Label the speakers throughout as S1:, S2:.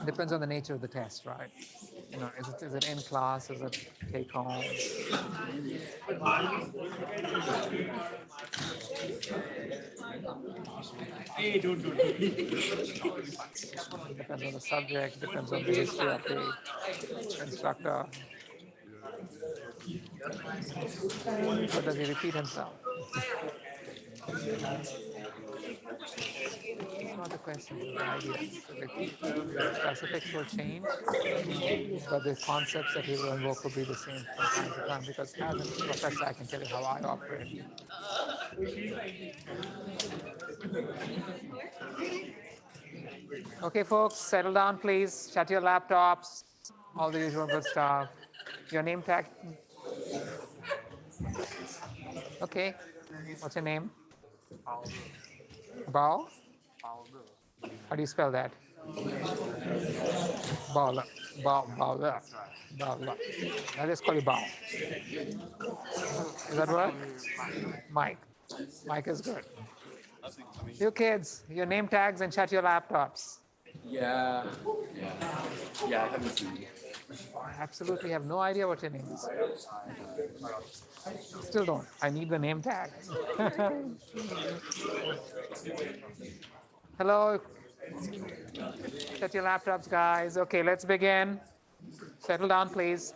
S1: Depends on the nature of the test, right? Is it in class? Is it take home? Depends on the subject, depends on the history of the instructor. Or does he repeat himself? It's not the question, it's the ideas. So the specifics will change, but the concepts that he will invoke will be the same from time to time, because as a professor, I can tell you how I operate. Okay, folks, settle down, please. Shut your laptops, all the usual good stuff. Your name tag. Okay, what's your name? Bao? How do you spell that? Bao. Bao. Bao. I'll just call you Bao. Does that work? Mike. Mike is good. You kids, your name tags and shut your laptops.
S2: Yeah, I haven't seen it.
S1: I absolutely have no idea what your name is. Still don't. I need the name tag. Hello. Shut your laptops, guys. Okay, let's begin. Settle down, please.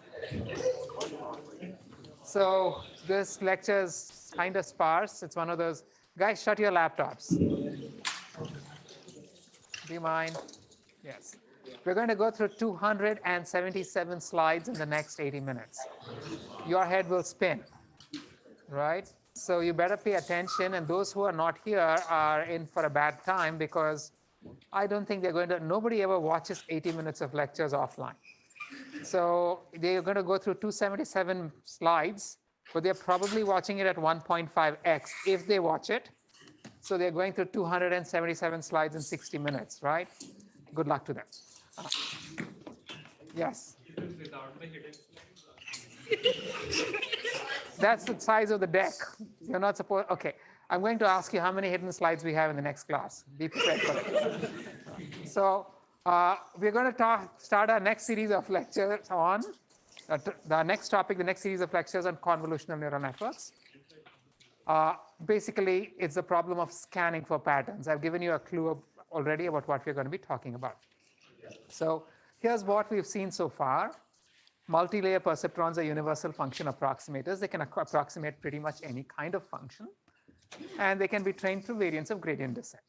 S1: So this lecture is kind of sparse. It's one of those, guys, shut your laptops. Do you mind? Yes. We're going to go through 277 slides in the next 80 minutes. Your head will spin, right? So you better pay attention, and those who are not here are in for a bad time, because I don't think they're going to, nobody ever watches 80 minutes of lectures offline. So they're going to go through 277 slides, but they're probably watching it at 1.5x if they watch it. So they're going through 277 slides in 60 minutes, right? Good luck to them. Yes. That's the size of the deck. You're not supposed, okay. I'm going to ask you how many hidden slides we have in the next class. Be prepared for it. So we're going to start our next series of lectures on, the next topic, the next series of lectures on convolutional neural networks. Basically, it's the problem of scanning for patterns. I've given you a clue already about what we're going to be talking about. So here's what we've seen so far. Multi-layer perceptrons are universal function approximators. They can approximate pretty much any kind of function, and they can be trained through variants of gradient descent.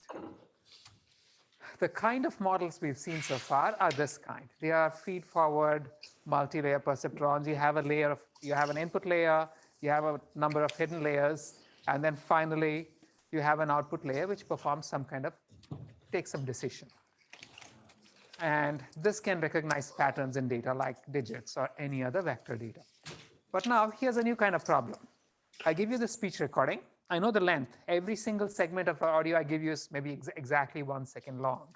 S1: The kind of models we've seen so far are this kind. They are feed-forward multi-layer perceptrons. You have an input layer, you have a number of hidden layers, and then finally you have an output layer which performs some kind of, takes some decision. And this can recognize patterns in data like digits or any other vector data. But now here's a new kind of problem. I give you the speech recording. I know the length. Every single segment of audio I give you is maybe exactly 1 second long.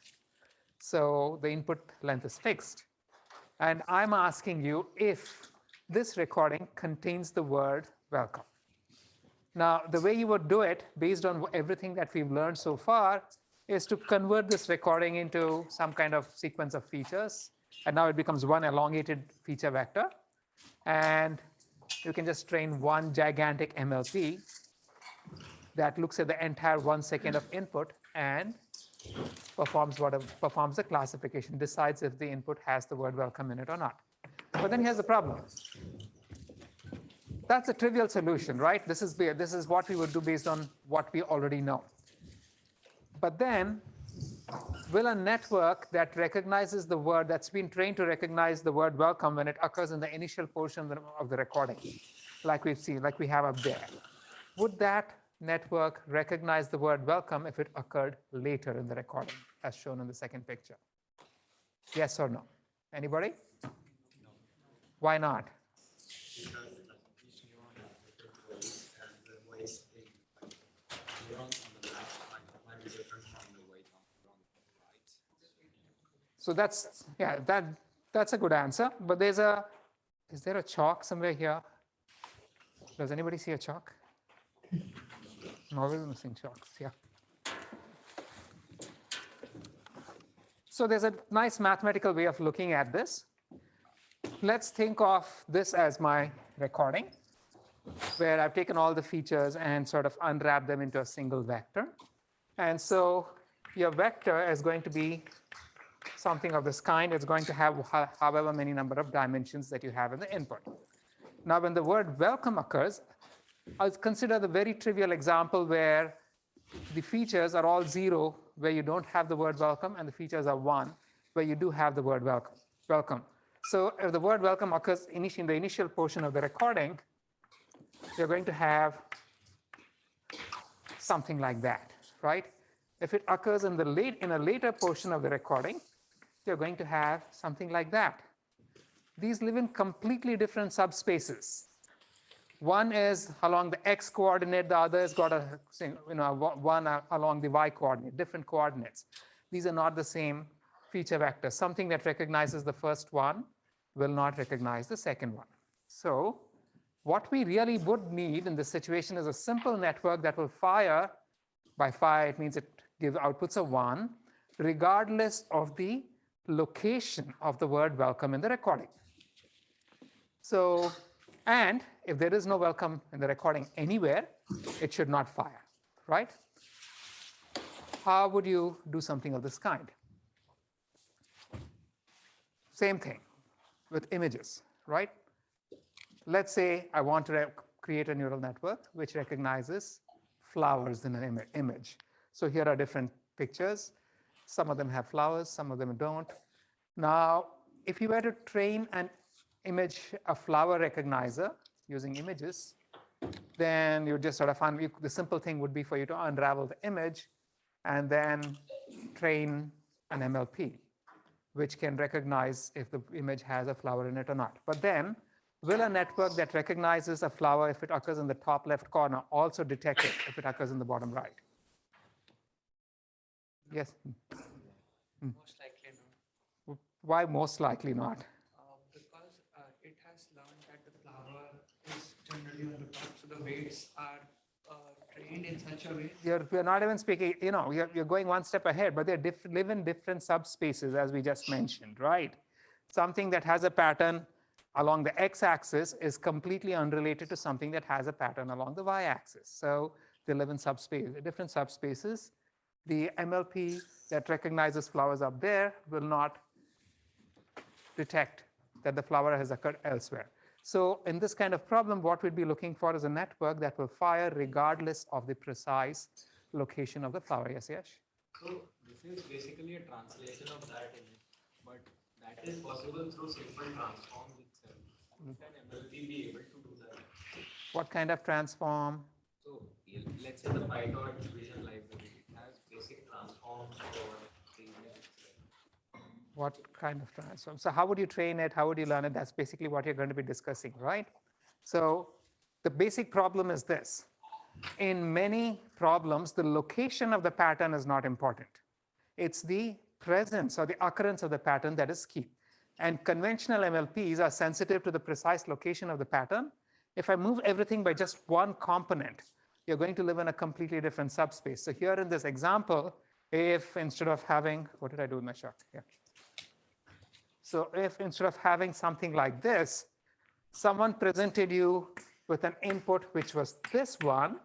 S1: So the input length is fixed. And I'm asking you if this recording contains the word welcome. Now, the way you would do it, based on everything that we've learned so far, is to convert this recording into some kind of sequence of features. And now it becomes one elongated feature vector. And you can just train one gigantic MLP that looks at the entire 1 second of input and performs the classification, decides if the input has the word welcome in it or not. But then here's the problem. That's a trivial solution, right? This is what we would do based on what we already know. But then, will a network that recognizes the word, that's been trained to recognize the word welcome when it occurs in the initial portion of the recording, like we've seen, like we have up there, would that network recognize the word welcome if it occurred later in the recording, as shown in the second picture? Yes or no? Anybody? No. Why not? So that's, yeah, that's a good answer. But is there a chalk somewhere here? Does anybody see a chalk? Always missing chocks, yeah. So there's a nice mathematical way of looking at this. Let's think of this as my recording, where I've taken all the features and sort of unwrapped them into a single vector. And so your vector is going to be something of this kind. It's going to have however many number of dimensions that you have in the input. Now, when the word welcome occurs, I'll consider the very trivial example where the features are all 0, where you don't have the word welcome, and the features are 1, where you do have the word welcome. So if the word welcome occurs in the initial portion of the recording, you're going to have something like that, right? If it occurs in a later portion of the recording, you're going to have something like that. These live in completely different subspaces. One is along the x coordinate, the other has got one along the y coordinate, different coordinates. These are not the same feature vectors. Something that recognizes the first one will not recognize the second one. So what we really would need in this situation is a simple network that will fire. By fire, it means it gives outputs of 1, regardless of the location of the word welcome in the recording. So, and if there is no welcome in the recording anywhere, it should not fire, right? How would you do something of this kind? Same thing with images, right? Let's say I want to create a neural network which recognizes flowers in an image. So here are different pictures. Some of them have flowers, some of them don't. Now, if you were to train a flower recognizer using images, then you just sort of the simple thing would be for you to unravel the image and then train an MLP, which can recognize if the image has a flower in it or not. But then, will a network that recognizes a flower if it occurs in the top left corner also detect it if it occurs in the bottom right? Yes?
S3: Most likely not.
S1: Why most likely not?
S3: Because it has learned that the flower is generally on the top, so the weights are trained in such a way.
S1: We're not even speaking, you're going one step ahead, but they live in different subspaces, as we just mentioned, right? Something that has a pattern along the x-axis is completely unrelated to something that has a pattern along the y-axis. So they live in different subspaces. The MLP that recognizes flowers up there will not detect that the flower has occurred elsewhere. So in this kind of problem, what we'd be looking for is a network that will fire regardless of the precise location of the flower. Yes, Yash?
S2: So this is basically a translation of that image, but that is possible through simple transforms itself. Would an MLP be able to do that?
S1: What kind of transform?
S2: So let's say the PyTorch vision library, it has basic transforms for the image itself.
S1: What kind of transform? So how would you train it? How would you learn it? That's basically what you're going to be discussing, right? So the basic problem is this. In many problems, the location of the pattern is not important. It's the presence or the occurrence of the pattern that is key. And conventional MLPs are sensitive to the precise location of the pattern. If I move everything by just one component, you're going to live in a completely different subspace. So here in this example, if instead of having, what did I do with my shot? Yeah. So if instead of having something like this, someone presented you with an input which was this one,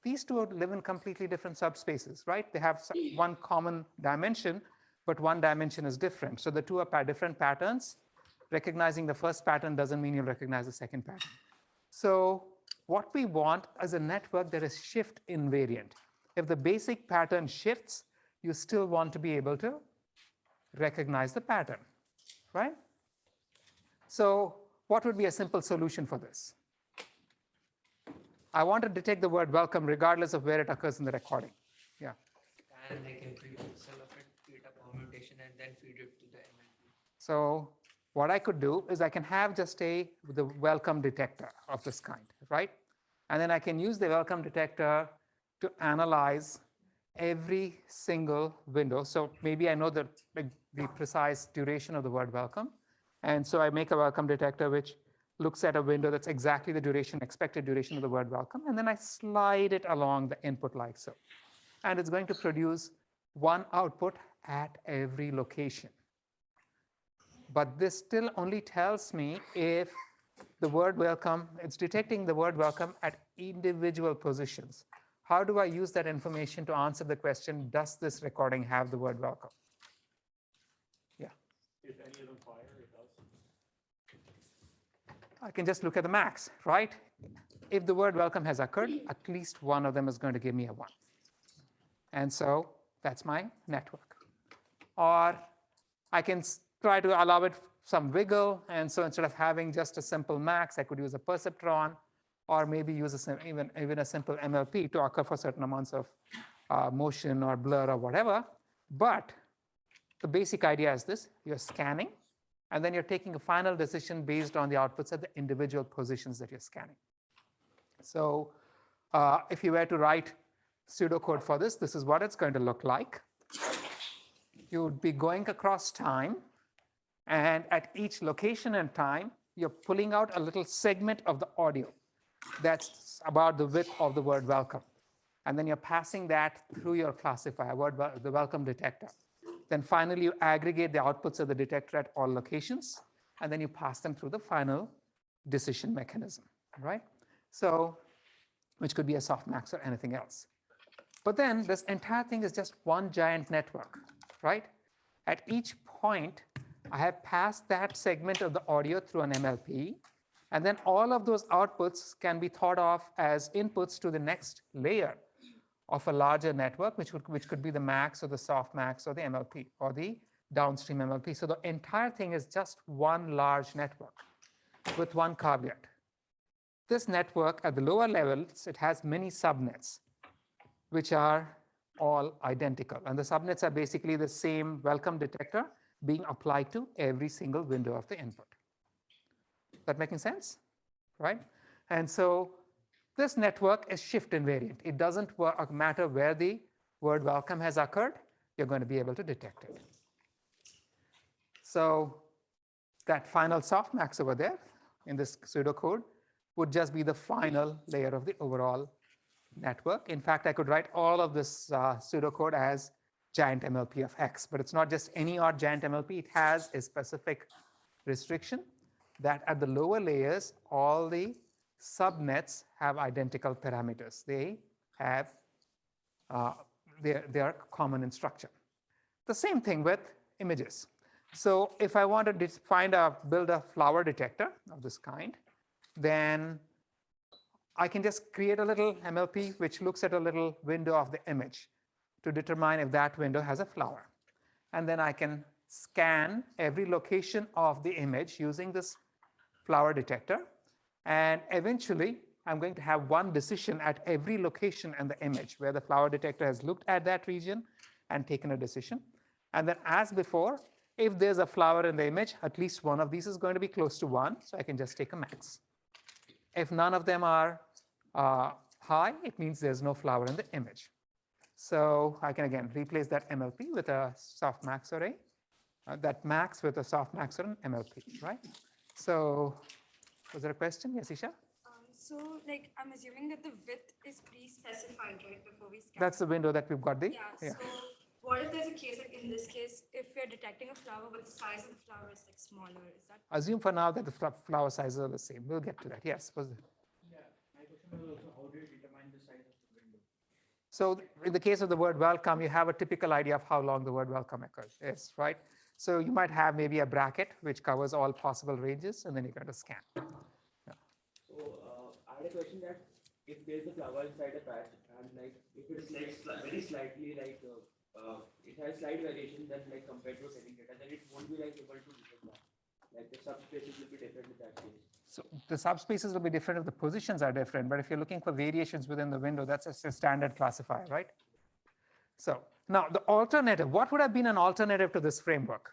S1: these two live in completely different subspaces, right? They have one common dimension, but one dimension is different. So the two are different patterns. Recognizing the first pattern doesn't mean you'll recognize the second pattern. So what we want is a network that is shift invariant. If the basic pattern shifts, you still want to be able to recognize the pattern, right? So what would be a simple solution for this? I want to detect the word welcome regardless of where it occurs in the recording. Yeah.
S3: And they can create a cell of it, create a permutation, and then feed it to the MLP.
S1: So what I could do is I can have just the welcome detector of this kind, right? And then I can use the welcome detector to analyze every single window. So maybe I know the precise duration of the word welcome. And so I make a welcome detector which looks at a window that's exactly the duration, expected duration of the word welcome, and then I slide it along the input like so. And it's going to produce one output at every location. But this still only tells me if the word welcome, it's detecting the word welcome at individual positions. How do I use that information to answer the question, does this recording have the word welcome? Yeah.
S2: If any of them fire, it does.
S1: I can just look at the max, right? If the word welcome has occurred, at least one of them is going to give me a 1. And so that's my network. Or I can try to allow it some wiggle. And so instead of having just a simple max, I could use a perceptron, or maybe use even a simple MLP to occur for certain amounts of motion or blur or whatever. But the basic idea is this: you're scanning, and then you're taking a final decision based on the outputs at the individual positions that you're scanning. So if you were to write pseudocode for this, this is what it's going to look like. You would be going across time, and at each location and time, you're pulling out a little segment of the audio that's about the width of the word welcome. And then you're passing that through your classifier, the welcome detector. Then finally, you aggregate the outputs of the detector at all locations, and then you pass them through the final decision mechanism, right? So, which could be a softmax or anything else. But then this entire thing is just one giant network, right? At each point, I have passed that segment of the audio through an MLP, and then all of those outputs can be thought of as inputs to the next layer of a larger network, which could be the max or the softmax or the MLP or the downstream MLP. So the entire thing is just one large network with one caveat. This network at the lower levels, it has many subnets, which are all identical. And the subnets are basically the same welcome detector being applied to every single window of the input. That making sense? Right? And so this network is shift invariant. It doesn't matter where the word welcome has occurred, you're going to be able to detect it. So that final softmax over there in this pseudocode would just be the final layer of the overall network. In fact, I could write all of this pseudocode as giant MLP of X, but it's not just any odd giant MLP. It has a specific restriction that at the lower layers, all the subnets have identical parameters. They have, they are common in structure. The same thing with images. So if I want to build a flower detector of this kind, then I can just create a little MLP which looks at a little window of the image to determine if that window has a flower. And then I can scan every location of the image using this flower detector. And eventually, I'm going to have one decision at every location in the image where the flower detector has looked at that region and taken a decision. And then as before, if there's a flower in the image, at least one of these is going to be close to 1, so I can just take a max. If none of them are high, it means there's no flower in the image. So I can, again, replace that MLP with a softmax array, that max with a softmax or an MLP, right? So was there a question? Yes, Isha?
S4: So, like, I'm assuming that the width is pre-specified, right, before we scan?
S1: That's the window that we've got the.
S4: Yeah, so what if there's a case, like in this case, if we're detecting a flower, but the size of the flower is like smaller, is that?
S1: Assume for now that the flower sizes are the same. We'll get to that. Yes.
S3: Yeah, my question was also, how do you determine the size of the window?
S1: So in the case of the word welcome, you have a typical idea of how long the word welcome is, right? So you might have maybe a bracket which covers all possible ranges, and then you're going to scan.
S5: So I had a question that if there's a flower inside a patch and like if it's like very slightly like it has slight variation then like compared to training data, then it won't be like able to detect that. Like the subspaces will be different in that case.
S1: So the subspaces will be different if the positions are different, but if you're looking for variations within the window, that's a standard classifier, right? So now the alternative, what would have been an alternative to this framework?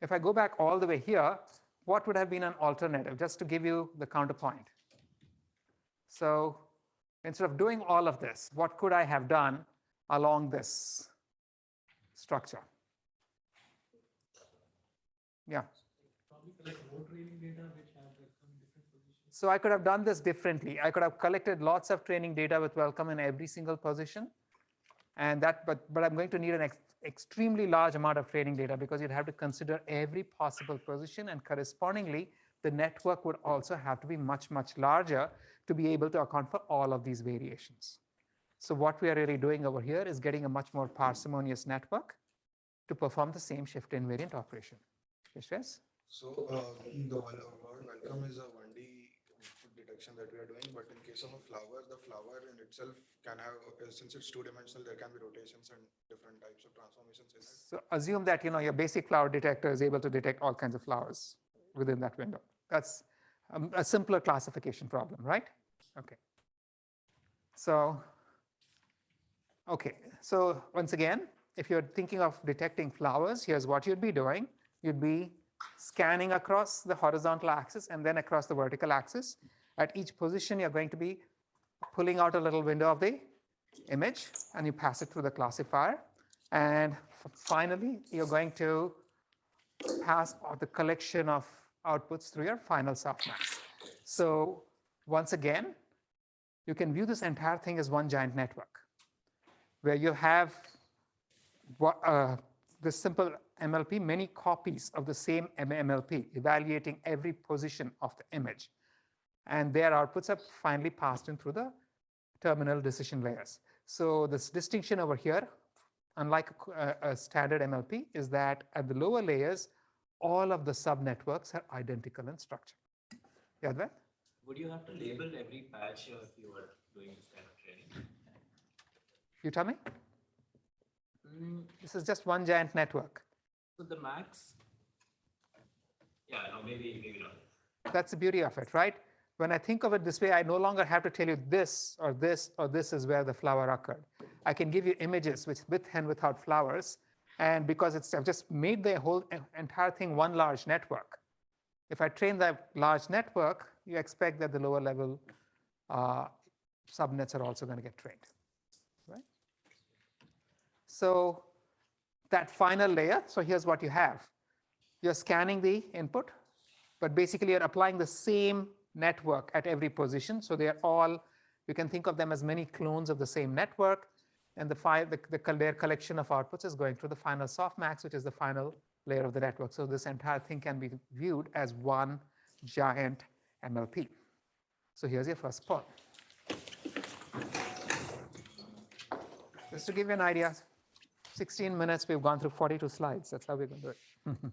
S1: If I go back all the way here, what would have been an alternative, just to give you the counterpoint? So instead of doing all of this, what could I have done along this structure? Yeah.
S2: Probably Like row training data which have like some different positions.
S1: So I could have done this differently. I could have collected lots of training data with welcome in every single position. And that, but I'm going to need an extremely large amount of training data because you'd have to consider every possible position, and correspondingly, the network would also have to be much, much larger to be able to account for all of these variations. So what we are really doing over here is getting a much more parsimonious network to perform the same shift invariant operation. Yes?
S6: So the word welcome is a 1D input detection that we are doing, but in case of a flower, the flower in itself can have, since it's two-dimensional, there can be rotations and different types of transformations in it.
S1: So assume that your basic flower detector is able to detect all kinds of flowers within that window. That's a simpler classification problem, right? Okay. So once again, if you're thinking of detecting flowers, here's what you'd be doing. You'd be scanning across the horizontal axis and then across the vertical axis. At each position, you're going to be pulling out a little window of the image, and you pass it through the classifier. And finally, you're going to pass the collection of outputs through your final softmax. So once again, you can view this entire thing as one giant network, where you have this simple MLP, many copies of the same MLP, evaluating every position of the image. And their outputs are finally passed in through the terminal decision layers. So this distinction over here, unlike a standard MLP, is that at the lower layers, all of the subnetworks are identical in structure. Yadvet?
S2: Would you have to label every patch if you were doing this kind of training?
S1: You tell me? This is just one giant network.
S2: So the max? Yeah, no, maybe not.
S1: That's the beauty of it, right? When I think of it this way, I no longer have to tell you this or this or this is where the flower occurred. I can give you images with and without flowers. And because I've just made the whole entire thing one large network. If I train that large network, you expect that the lower level subnets are also going to get trained, right? So that final layer, so here's what you have. You're scanning the input, but basically you're applying the same network at every position. So they're all, you can think of them as many clones of the same network. And their collection of outputs is going through the final softmax, which is the final layer of the network. So this entire thing can be viewed as one giant MLP. So here's your first poll. Just to give you an idea, 16 minutes, we've gone through 42 slides. That's how we're going to do it.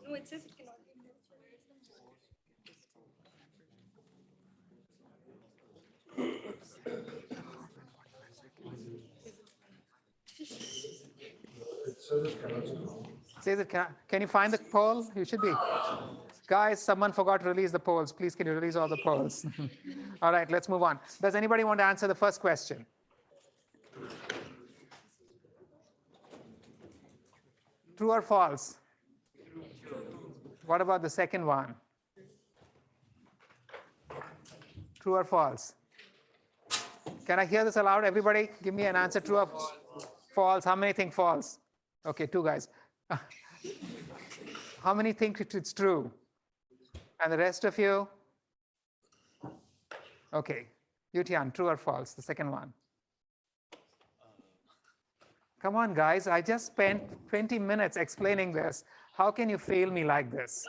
S4: No, it says it cannot be.
S1: Says it, can you find the poll? You should be. Guys, someone forgot to release the polls. Please, can you release all the polls? All right, let's move on. Does anybody want to answer the first question? True or false? What about the second one? True or false? Can I hear this aloud? Everybody, give me an answer. True or false? How many think false? Okay, two guys. How many think it's true? And the rest of you? Okay. Yutian, true or false? The second one. Come on, guys. I just spent 20 minutes explaining this. How can you fail me like this?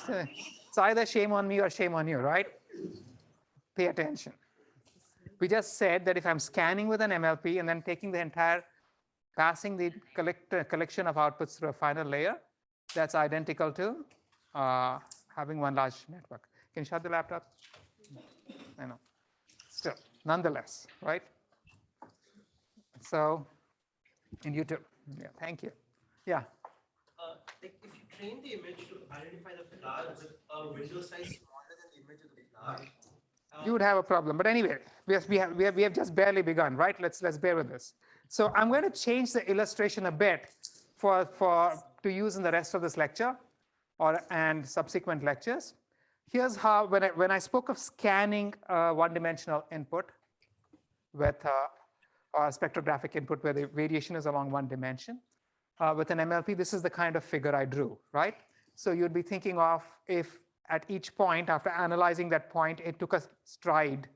S1: It's either shame on me or shame on you, right? Pay attention. We just said that if I'm scanning with an MLP and then taking the entire, passing the collection of outputs through a final layer, that's identical to having one large network. Can you shut the laptop? I know. Still, nonetheless, right? So, in YouTube. Yeah, thank you. Yeah.
S7: Like if you train the image to identify the flower with a window size smaller than the image of the flower,
S1: You would have a problem. But anyway, we have just barely begun, right? Let's bear with this. So I'm going to change the illustration a bit to use in the rest of this lecture and subsequent lectures. Here's how, when I spoke of scanning one-dimensional input with spectrographic input where the variation is along one dimension, with an MLP, this is the kind of figure I drew, right? So you'd be thinking of if at each point, after analyzing that point, it took a stride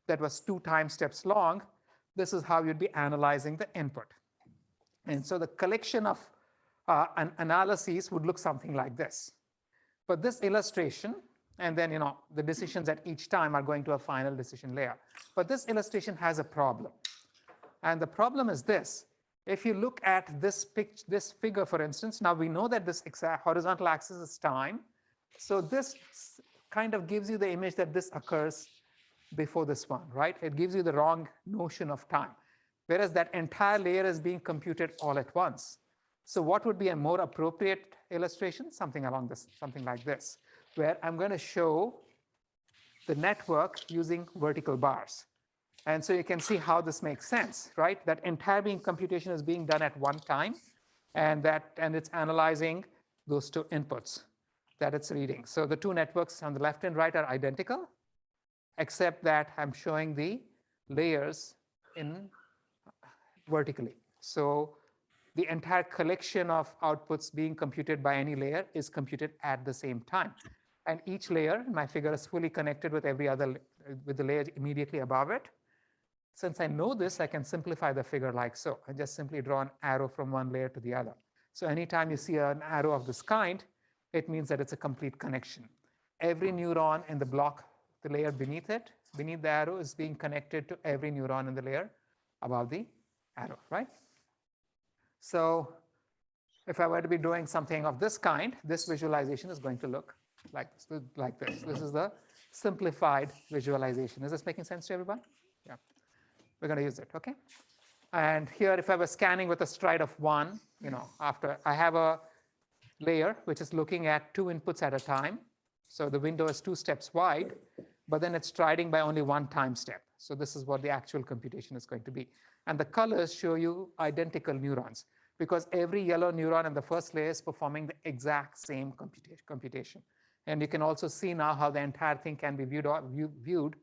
S1: that was 2 time steps long, this is how you'd be analyzing the input. And so the collection of analyses would look something like this. But this illustration, and then the decisions at each time are going to a final decision layer. But this illustration has a problem. And the problem is this. If you look at this figure, for instance, now we know that this horizontal axis is time. So this kind of gives you the image that this occurs before this one, right? It gives you the wrong notion of time, whereas that entire layer is being computed all at once. So what would be a more appropriate illustration? Something like this, where I'm going to show the network using vertical bars. And so you can see how this makes sense, right? That entire computation is being done at one time, and it's analyzing those 2 inputs that it's reading. So the 2 networks on the left and right are identical, except that I'm showing the layers in vertically. So the entire collection of outputs being computed by any layer is computed at the same time. And each layer in my figure is fully connected with with the layer immediately above it. Since I know this, I can simplify the figure like so. I just simply draw an arrow from one layer to the other. So anytime you see an arrow of this kind, it means that it's a complete connection. Every neuron in the block, the layer beneath the arrow, is being connected to every neuron in the layer above the arrow, right? So if I were to be doing something of this kind, this visualization is going to look like this. This is the simplified visualization. Is this making sense to everyone? Yeah. We're going to use it, okay? And here, if I was scanning with a stride of 1, after I have a layer which is looking at 2 inputs at a time. So the window is 2 steps wide, but then it's striding by only 1 time step. So this is what the actual computation is going to be. And the colors show you identical neurons, because every yellow neuron in the first layer is performing the exact same computation. And you can also see now how the entire thing can be viewed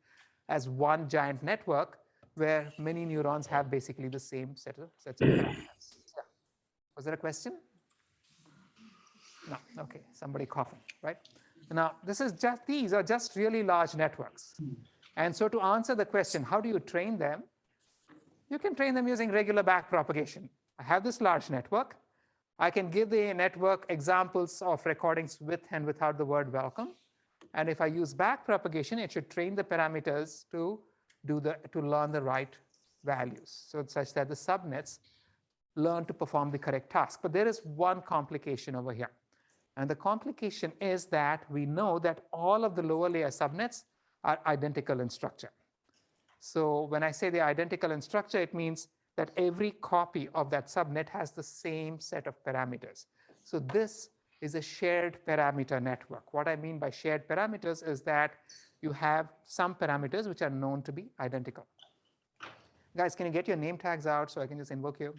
S1: as one giant network where many neurons have basically the same sets of parameters. Yeah. Was there a question? No. Okay. Somebody coughing, right? Now, these are just really large networks. And so to answer the question, how do you train them? You can train them using regular backpropagation. I have this large network. I can give the network examples of recordings with and without the word welcome. And if I use backpropagation, it should train the parameters to learn the right values, so such that the subnets learn to perform the correct task. But there is one complication over here. And the complication is that we know that all of the lower layer subnets are identical in structure. So when I say they're identical in structure, it means that every copy of that subnet has the same set of parameters. So this is a shared parameter network. What I mean by shared parameters is that you have some parameters which are known to be identical. Guys, can you get your name tags out so I can just invoke you?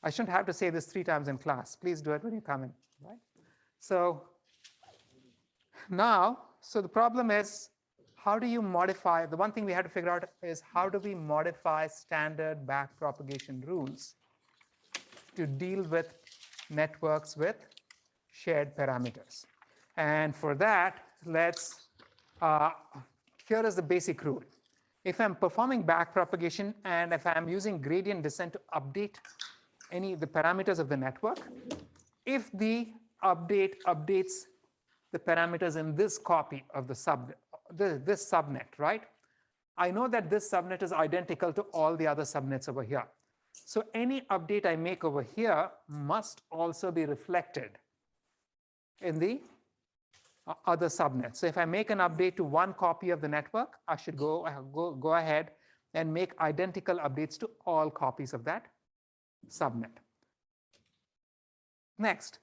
S1: I shouldn't have to say this 3 times in class. Please do it when you come in, right? So now, the problem is, how do you modify? The one thing we had to figure out is how do we modify standard backpropagation rules to deal with networks with shared parameters. And for that, here is the basic rule. If I'm performing backpropagation and if I'm using gradient descent to update the parameters of the network, if the update updates the parameters in this copy of this subnet, right? I know that this subnet is identical to all the other subnets over here. So any update I make over here must also be reflected in the other subnets. So if I make an update to one copy of the network, I should go ahead and make identical updates to all copies of that subnet. Next,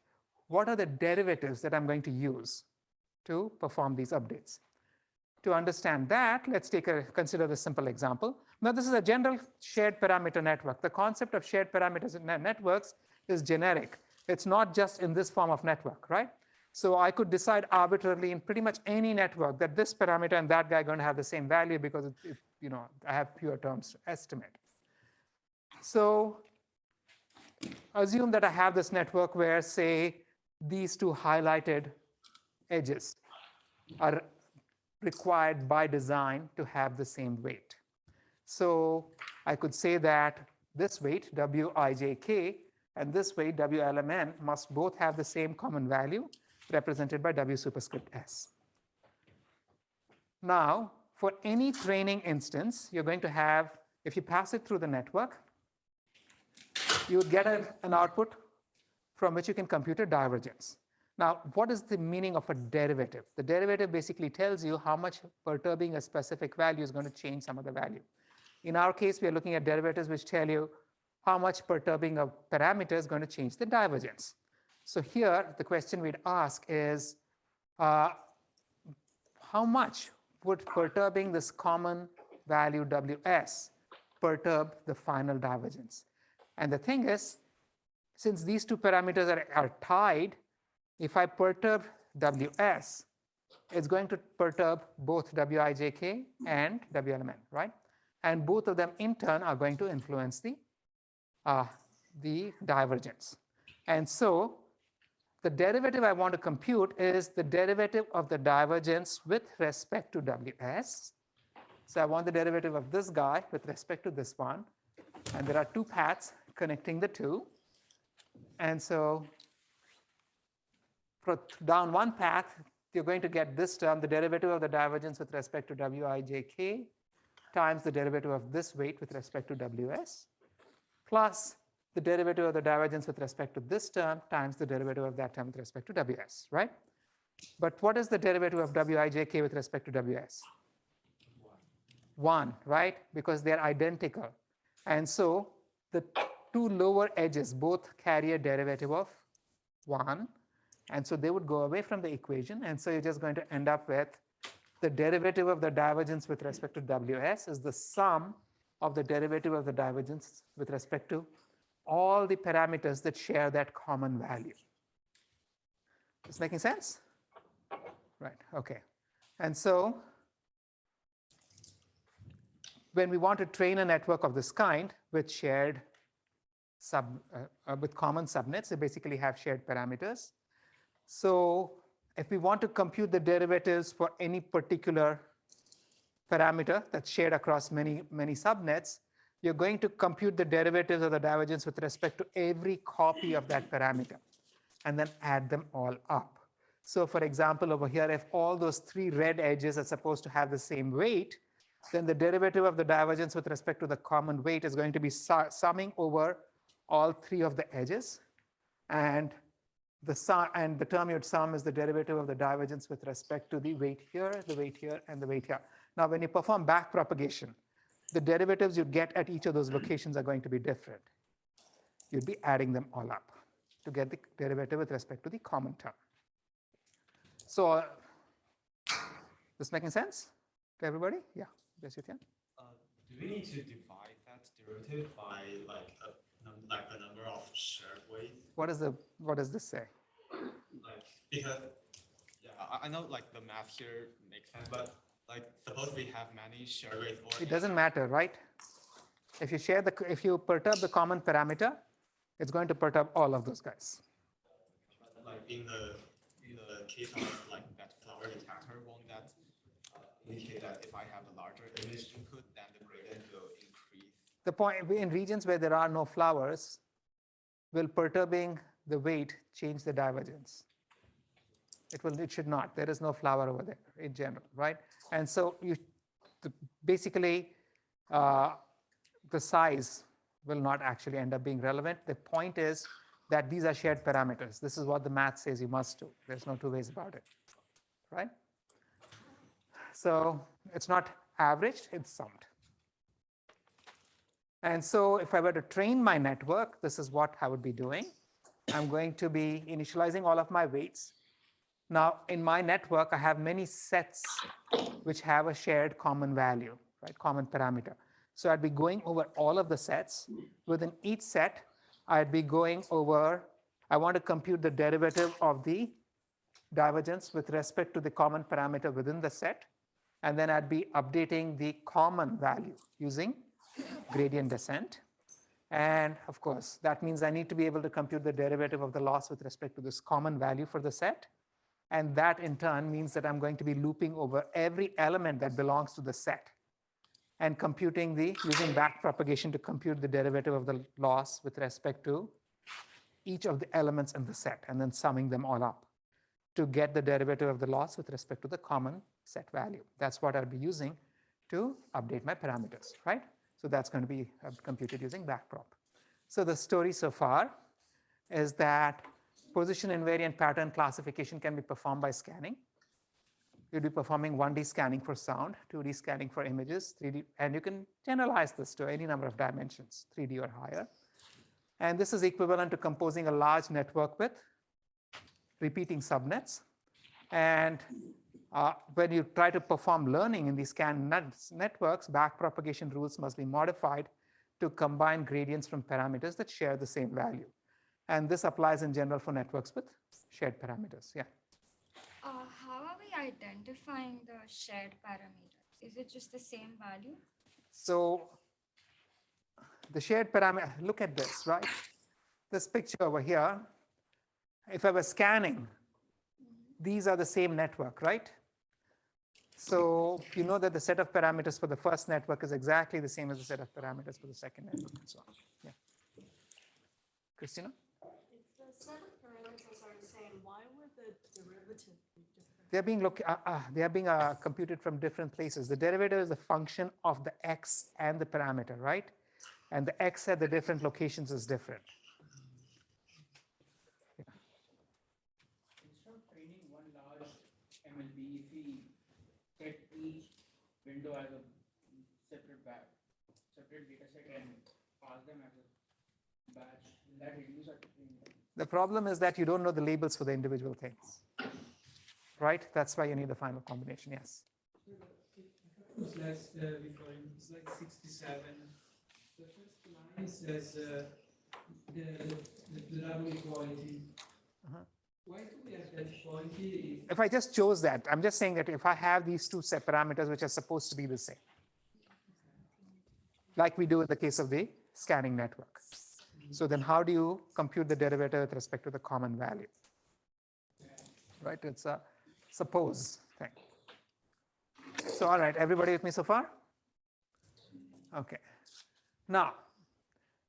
S1: what are the derivatives that I'm going to use to perform these updates? To understand that, let's consider this simple example. Now, this is a general shared parameter network. The concept of shared parameters in networks is generic. It's not just in this form of network, right? So I could decide arbitrarily in pretty much any network that this parameter and that guy are going to have the same value because I have fewer terms to estimate. So assume that I have this network where, say, these two highlighted edges are required by design to have the same weight. So I could say that this weight, Wij(k), and this weight, Wlmn, must both have the same common value represented by W superscript S. Now, for any training instance, you're going to have, if you pass it through the network, you would get an output from which you can compute a divergence. Now, what is the meaning of a derivative? The derivative basically tells you how much perturbing a specific value is going to change some other value. In our case, we are looking at derivatives which tell you how much perturbing a parameter is going to change the divergence. So here, the question we'd ask is, how much would perturbing this common value Ws perturb the final divergence? And the thing is, since these two parameters are tied, if I perturb Ws, it's going to perturb both Wij(k) and Wlmn, right? And both of them in turn are going to influence the divergence. And so the derivative I want to compute is the derivative of the divergence with respect to Ws. So I want the derivative of this guy with respect to this one. And there are two paths connecting the two. And so down one path, you're going to get this term, the derivative of the divergence with respect to Wij(k) times the derivative of this weight with respect to Ws, plus the derivative of the divergence with respect to this term times the derivative of that term with respect to Ws, right? But what is the derivative of Wij(k) with respect to Ws? 1, right? Because they're identical. And so the two lower edges both carry a derivative of 1. And so they would go away from the equation. And so you're just going to end up with the derivative of the divergence with respect to Ws is the sum of the derivative of the divergence with respect to all the parameters that share that common value. Is making sense? Right, okay. And so when we want to train a network of this kind with shared with common subnets, they basically have shared parameters. So if we want to compute the derivatives for any particular parameter that's shared across many subnets, you're going to compute the derivatives of the divergence with respect to every copy of that parameter and then add them all up. So for example, over here, if all those 3 red edges are supposed to have the same weight, then the derivative of the divergence with respect to the common weight is going to be summing over all 3 of the edges. And the term you'd sum is the derivative of the divergence with respect to the weight here, the weight here, and the weight here. Now, when you perform back propagation, the derivatives you get at each of those locations are going to be different. You'd be adding them all up to get the derivative with respect to the common term. So, this making sense to everybody? Yeah, yes, you can.
S2: Do we need to divide that derivative by like the number of shared weights?
S1: What does this say?
S2: Like, because I know like the math here makes sense, but like suppose we have many shared weights.
S1: It doesn't matter, right? If you perturb the common parameter, it's going to perturb all of those guys.
S2: Like in the case of like that flower detector, won't that indicate that if I have a larger image input, then the gradient will increase?
S1: The point in regions where there are no flowers, will perturbing the weight change the divergence? It should not. There is no flower over there in general, right? And so basically, the size will not actually end up being relevant. The point is that these are shared parameters. This is what the math says you must do. There's no two ways about it, right? So it's not averaged, it's summed. And so if I were to train my network, this is what I would be doing. I'm going to be initializing all of my weights. Now, in my network, I have many sets which have a shared common value, right? Common parameter. So I'd be going over all of the sets. Within each set, I'd be going over, I want to compute the derivative of the divergence with respect to the common parameter within the set. And then I'd be updating the common value using gradient descent. And of course, that means I need to be able to compute the derivative of the loss with respect to this common value for the set. And that in turn means that I'm going to be looping over every element that belongs to the set and computing using back propagation to compute the derivative of the loss with respect to each of the elements in the set, and then summing them all up to get the derivative of the loss with respect to the common set value. That's what I'll be using to update my parameters, right? So that's going to be computed using backprop. So the story so far is that position invariant pattern classification can be performed by scanning. You'll be performing 1D scanning for sound, 2D scanning for images, 3D, and you can generalize this to any number of dimensions, 3D or higher. And this is equivalent to composing a large network with repeating subnets. And when you try to perform learning in these scan networks, backpropagation rules must be modified to combine gradients from parameters that share the same value. And this applies in general for networks with shared parameters. Yeah.
S4: How are we identifying the shared parameter? Is it just the same value?
S1: So the shared parameter, look at this, right? This picture over here, if I was scanning, these are the same network, right? So you know that the set of parameters for the first network is exactly the same as the set of parameters for the second network and so on. Yeah. Christina?
S8: If the set of parameters are the same, why would the derivative be different?
S1: They are being computed from different places. The derivative is a function of the x and the parameter, right? And the x at the different locations is different.
S5: Instead of training one large MLB, if we set each window as a separate data set and pass them as a batch, will that reduce our training?
S1: The problem is that you don't know the labels for the individual things, right? That's why you need the final combination, yes.
S9: It was less before, it's like 67. The first line says the double equality. Why do we have that equality?
S1: If I just chose that, I'm just saying that if I have these two set parameters which are supposed to be the same, like we do in the case of the scanning network. So then how do you compute the derivative with respect to the common value? Right, it's a suppose thing. So all right, everybody with me so far? Okay. Now,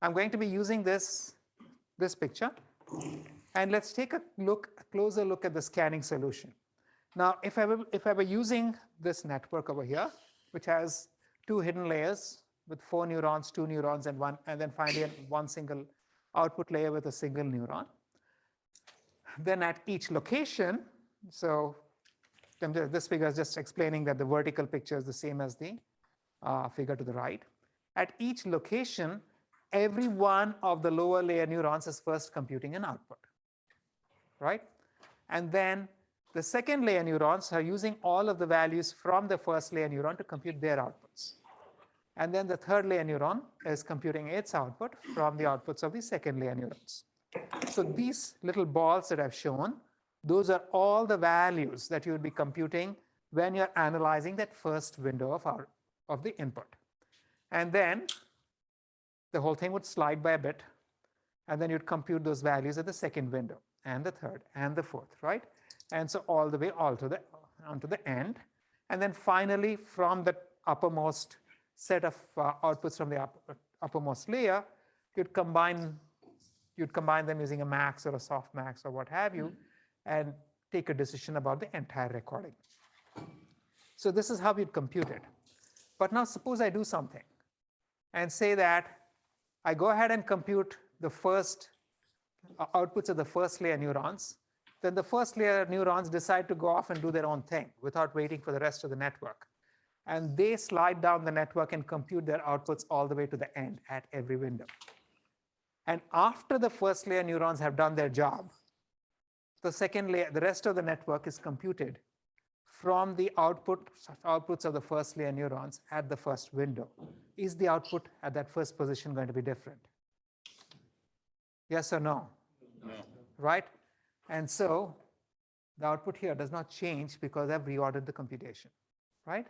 S1: I'm going to be using this picture, and let's take a closer look at the scanning solution. Now, if I were using this network over here, which has two hidden layers with 4 neurons, 2 neurons, and then finally one single output layer with a single neuron, then at each location, so this figure is just explaining that the vertical picture is the same as the figure to the right. At each location, every one of the lower layer neurons is first computing an output, right? And then the second layer neurons are using all of the values from the first layer neuron to compute their outputs. And then the third layer neuron is computing its output from the outputs of the second layer neurons. So these little balls that I've shown, those are all the values that you would be computing when you're analyzing that first window of the input. And then the whole thing would slide by a bit, and then you'd compute those values at the second window, and the third, and the fourth, right? And so all the way onto the end. And then finally, from the uppermost set of outputs from the uppermost layer, you'd combine them using a max or a soft max or what have you, and take a decision about the entire recording. So this is how we'd compute it. But now suppose I do something and say that I go ahead and compute the first outputs of the first layer neurons. Then the first layer neurons decide to go off and do their own thing without waiting for the rest of the network. And they slide down the network and compute their outputs all the way to the end at every window. And after the first layer neurons have done their job, the second layer, the rest of the network is computed from the outputs of the first layer neurons at the first window. is the output at that first position going to be different? Yes or no?
S2: No.
S1: Right? And so the output here does not change because I've reordered the computation, right?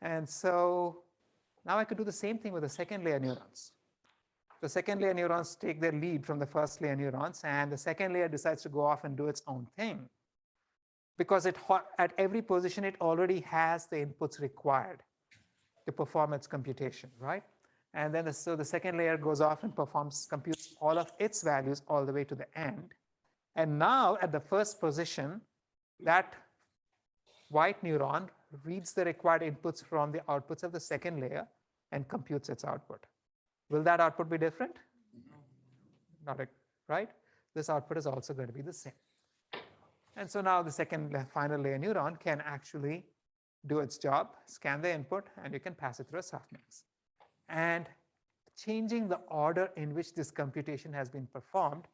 S1: And so now I could do the same thing with the second layer neurons. The second layer neurons take their lead from the first layer neurons, and the second layer decides to go off and do its own thing because at every position it already has the inputs required to perform its computation, right? And then so the second layer goes off and computes all of its values all the way to the end. And now at the first position, that white neuron reads the required inputs from the outputs of the second layer and computes its output. Will that output be different? Not right? This output is also going to be the same. And so now the second final layer neuron can actually do its job, scan the input, and you can pass it through a softmax. And changing the order in which this computation has been performed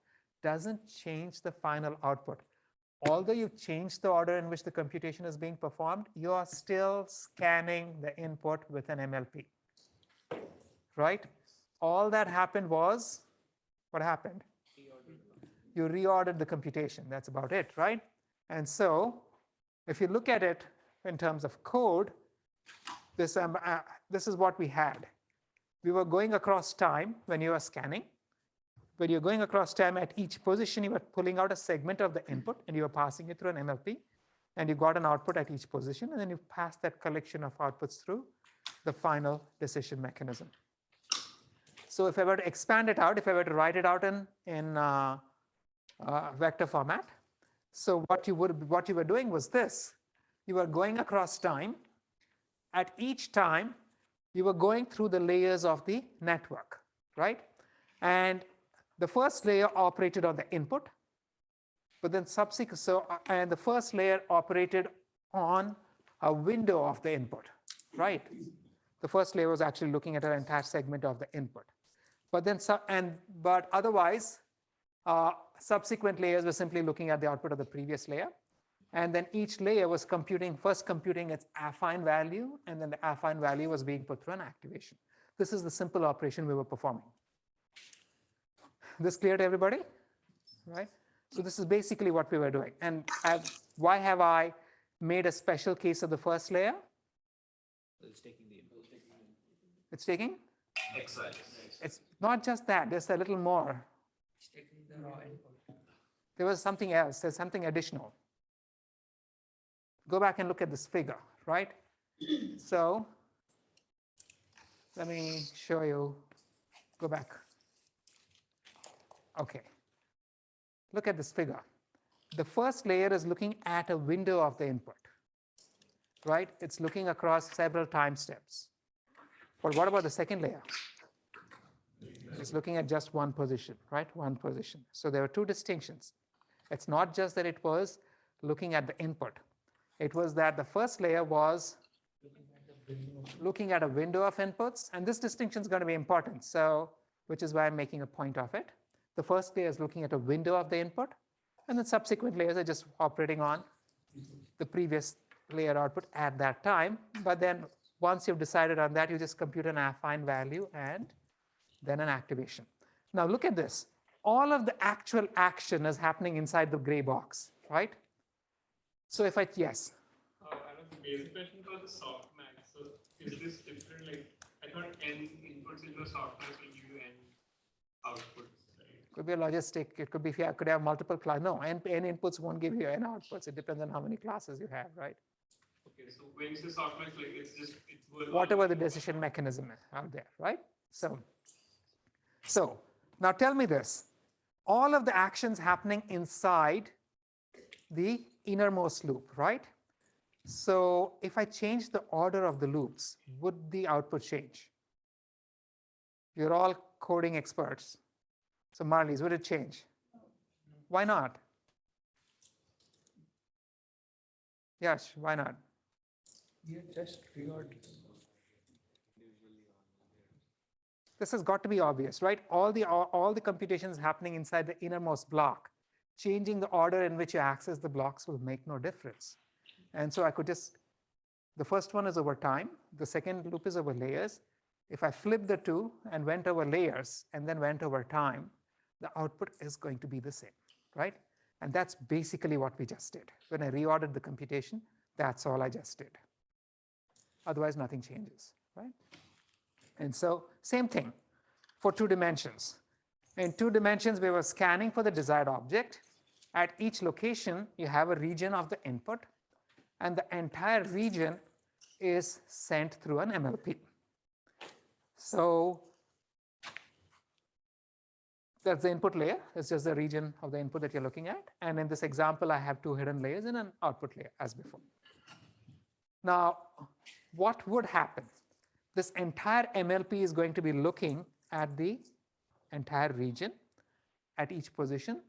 S1: doesn't change the final output. Although you change the order in which the computation is being performed, you are still scanning the input with an MLP, right? All that happened was, what happened? You reordered the computation. That's about it, right? And so if you look at it in terms of code, this is what we had. We were going across time when you were scanning. When you're going across time at each position, you were pulling out a segment of the input and you were passing it through an MLP, and you got an output at each position, and then you pass that collection of outputs through the final decision mechanism. So if I were to expand it out, if I were to write it out in vector format, so what you were doing was this. You were going across time. At each time, you were going through the layers of the network, right? And the first layer operated on the input, but then and the first layer operated on a window of the input, right? The first layer was actually looking at an entire segment of the input. But otherwise, subsequent layers were simply looking at the output of the previous layer. And then each layer was first computing its affine value, and then the affine value was being put through an activation. This is the simple operation we were performing. This clear to everybody? Right? So this is basically what we were doing. And why have I made a special case of the first layer?
S5: It's taking the input.
S1: It's taking?
S2: Excise.
S1: It's not just that. There's a little more.
S3: It's taking the raw input.
S1: There was something else. There's something additional. Go back and look at this figure, right? So let me show you. Go back. Okay. Look at this figure. The first layer is looking at a window of the input, right? It's looking across several time steps. But what about the second layer? It's looking at just one position, right? One position. So there are two distinctions. It's not just that it was looking at the input. It was that the first layer was looking at a window of inputs, and this distinction is going to be important, so which is why I'm making a point of it. The first layer is looking at a window of the input, and then subsequent layers are just operating on the previous layer output at that time. But then once you've decided on that, you just compute an affine value and then an activation. Now look at this. All of the actual action is happening inside the gray box, right? So if yes.
S9: I have a basic question for the softmax. So is this different? Like I thought n inputs into a softmax will give you n outputs, right?
S1: Could be a logistic. It could be if you could have multiple classes. No, n inputs won't give you n outputs. It depends on how many classes you have, right?
S9: Okay, so when you say softmax, like it's
S1: whatever the decision mechanism is out there, right? So now tell me this. All of the actions happening inside the innermost loop, right? So if I change the order of the loops, would the output change? You're all coding experts. So Marlies, would it change? Why not? Yash, why not?
S3: You just reordered.
S1: This has got to be obvious, right? All the computations happening inside the innermost block. Changing the order in which you access the blocks will make no difference. And so I could just, the first one is over time, the second loop is over layers. If I flip the two and went over layers and then went over time, the output is going to be the same, right? And that's basically what we just did. When I reordered the computation, that's all I just did. Otherwise, nothing changes, right? And so same thing for 2 dimensions. In 2 dimensions, we were scanning for the desired object. At each location, you have a region of the input, and the entire region is sent through an MLP. So that's the input layer. It's just the region of the input that you're looking at. And in this example, I have 2 hidden layers and an output layer as before. Now, what would happen? This entire MLP is going to be looking at the entire region at each position,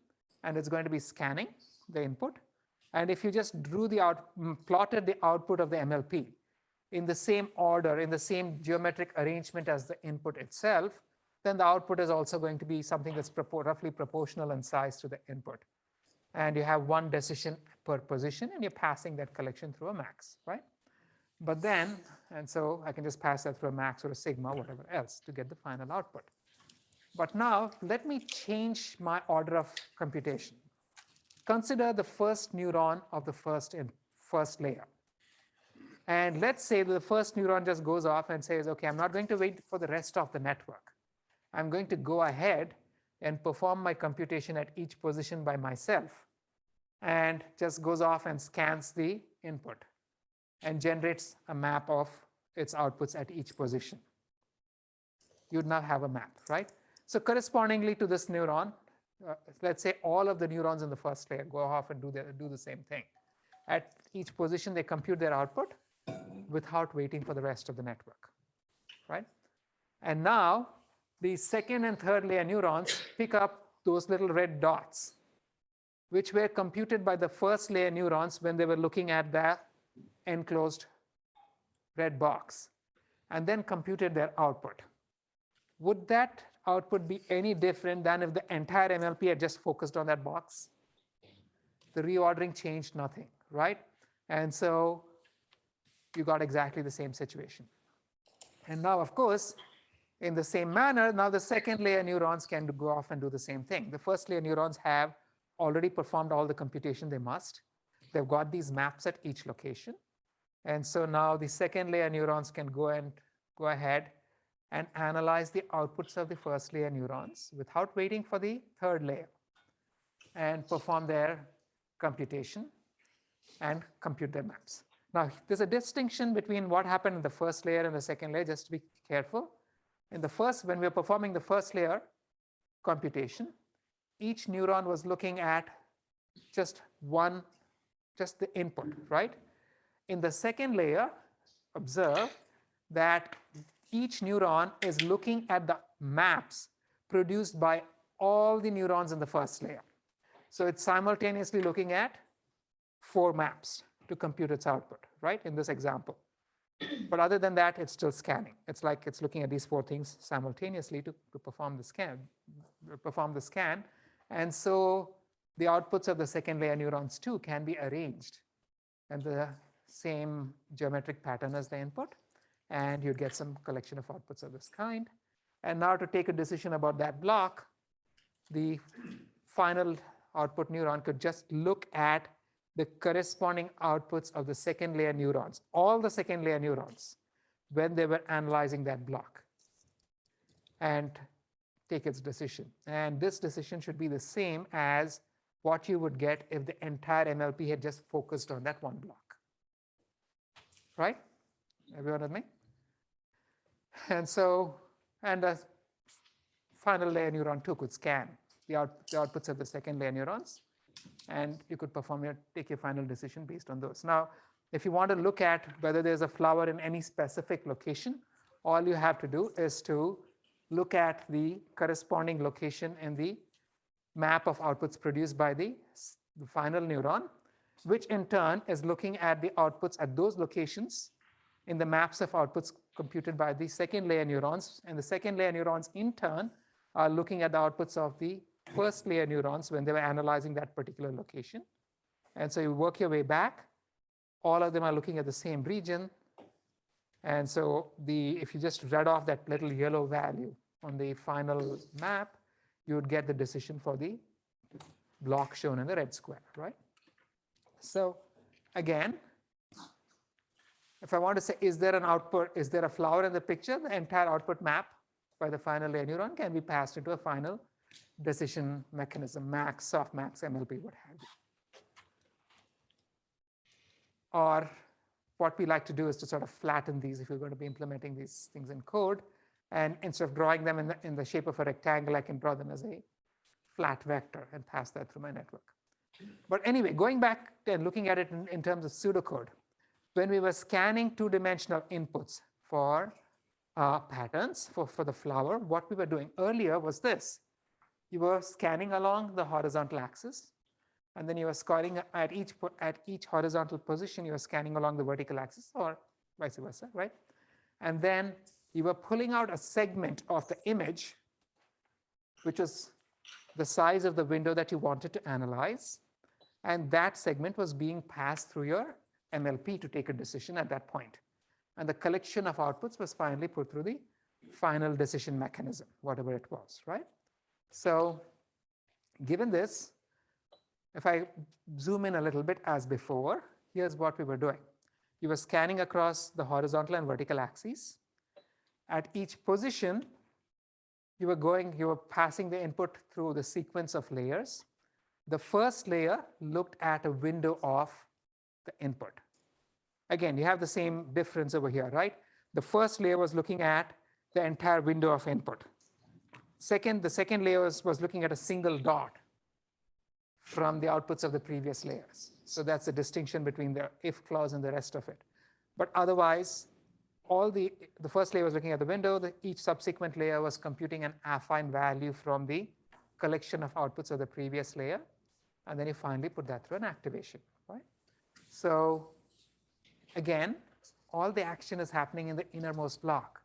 S1: and it's going to be scanning the input. And if you just plotted the output of the MLP in the same order, in the same geometric arrangement as the input itself, then the output is also going to be something that's roughly proportional in size to the input. And you have 1 decision per position, and you're passing that collection through a max, right? But then, and so I can just pass that through a max or a sigma, whatever else, to get the final output. But now let me change my order of computation. Consider the first neuron of the first layer. And let's say that the first neuron just goes off and says, okay, I'm not going to wait for the rest of the network. I'm going to go ahead and perform my computation at each position by myself, and just goes off and scans the input and generates a map of its outputs at each position. You'd now have a map, right? So correspondingly to this neuron, let's say all of the neurons in the first layer go off and do the same thing. At each position, they compute their output without waiting for the rest of the network, right? And now the second and third layer neurons pick up those little red dots, which were computed by the first layer neurons when they were looking at the enclosed red box, and then computed their output. Would that output be any different than if the entire MLP had just focused on that box? The reordering changed nothing, right? And so you got exactly the same situation. And now, of course, in the same manner, now the second layer neurons can go off and do the same thing. The first layer neurons have already performed all the computation they must. They've got these maps at each location. And so now the second layer neurons can go ahead and analyze the outputs of the first layer neurons without waiting for the third layer, and perform their computation and compute their maps. Now, there's a distinction between what happened in the first layer and the second layer, just to be careful. In the first, when we were performing the first layer computation, each neuron was looking at just the input, right? In the second layer, observe that each neuron is looking at the maps produced by all the neurons in the first layer. So it's simultaneously looking at 4 maps to compute its output, right, in this example. But other than that, it's still scanning. It's like it's looking at these 4 things simultaneously to perform the scan. And so the outputs of the second layer neurons too can be arranged in the same geometric pattern as the input, and you'd get some collection of outputs of this kind. And now to take a decision about that block, the final output neuron could just look at the corresponding outputs of the second layer neurons, all the second layer neurons, when they were analyzing that block, and take its decision. And this decision should be the same as what you would get if the entire MLP had just focused on that one block. Right? Everyone with me? And so, and the final layer neuron too could scan the outputs of the second layer neurons, and you could take your final decision based on those. Now, if you want to look at whether there's a flower in any specific location, all you have to do is to look at the corresponding location in the map of outputs produced by the final neuron, which in turn is looking at the outputs at those locations in the maps of outputs computed by the second layer neurons. And the second layer neurons in turn are looking at the outputs of the first layer neurons when they were analyzing that particular location. And so you work your way back. All of them are looking at the same region. And so if you just read off that little yellow value on the final map, you would get the decision for the block shown in the red square, right? So again, if I want to say, is there an output, is there a flower in the picture, the entire output map by the final layer neuron can be passed into a final decision mechanism, max, softmax, MLP, what have you. Or what we like to do is to sort of flatten these if you're going to be implementing these things in code. And instead of drawing them in the shape of a rectangle, I can draw them as a flat vector and pass that through my network. But anyway, going back and looking at it in terms of pseudocode, when we were scanning two-dimensional inputs for patterns for the flower, what we were doing earlier was this. You were scanning along the horizontal axis, and then you were scanning at each horizontal position, you were scanning along the vertical axis, or vice versa, right? And then you were pulling out a segment of the image, which was the size of the window that you wanted to analyze, and that segment was being passed through your MLP to take a decision at that point. And the collection of outputs was finally put through the final decision mechanism, whatever it was, right? So given this, if I zoom in a little bit as before, here's what we were doing. You were scanning across the horizontal and vertical axes. At each position, you were passing the input through the sequence of layers. The first layer looked at a window of the input. Again, you have the same difference over here, right? The first layer was looking at the entire window of input. The second layer was looking at a single dot from the outputs of the previous layers. So that's the distinction between the if clause and the rest of it. But otherwise, the first layer was looking at the window. Each subsequent layer was computing an affine value from the collection of outputs of the previous layer. And then you finally put that through an activation, right? So again, all the action is happening in the innermost block.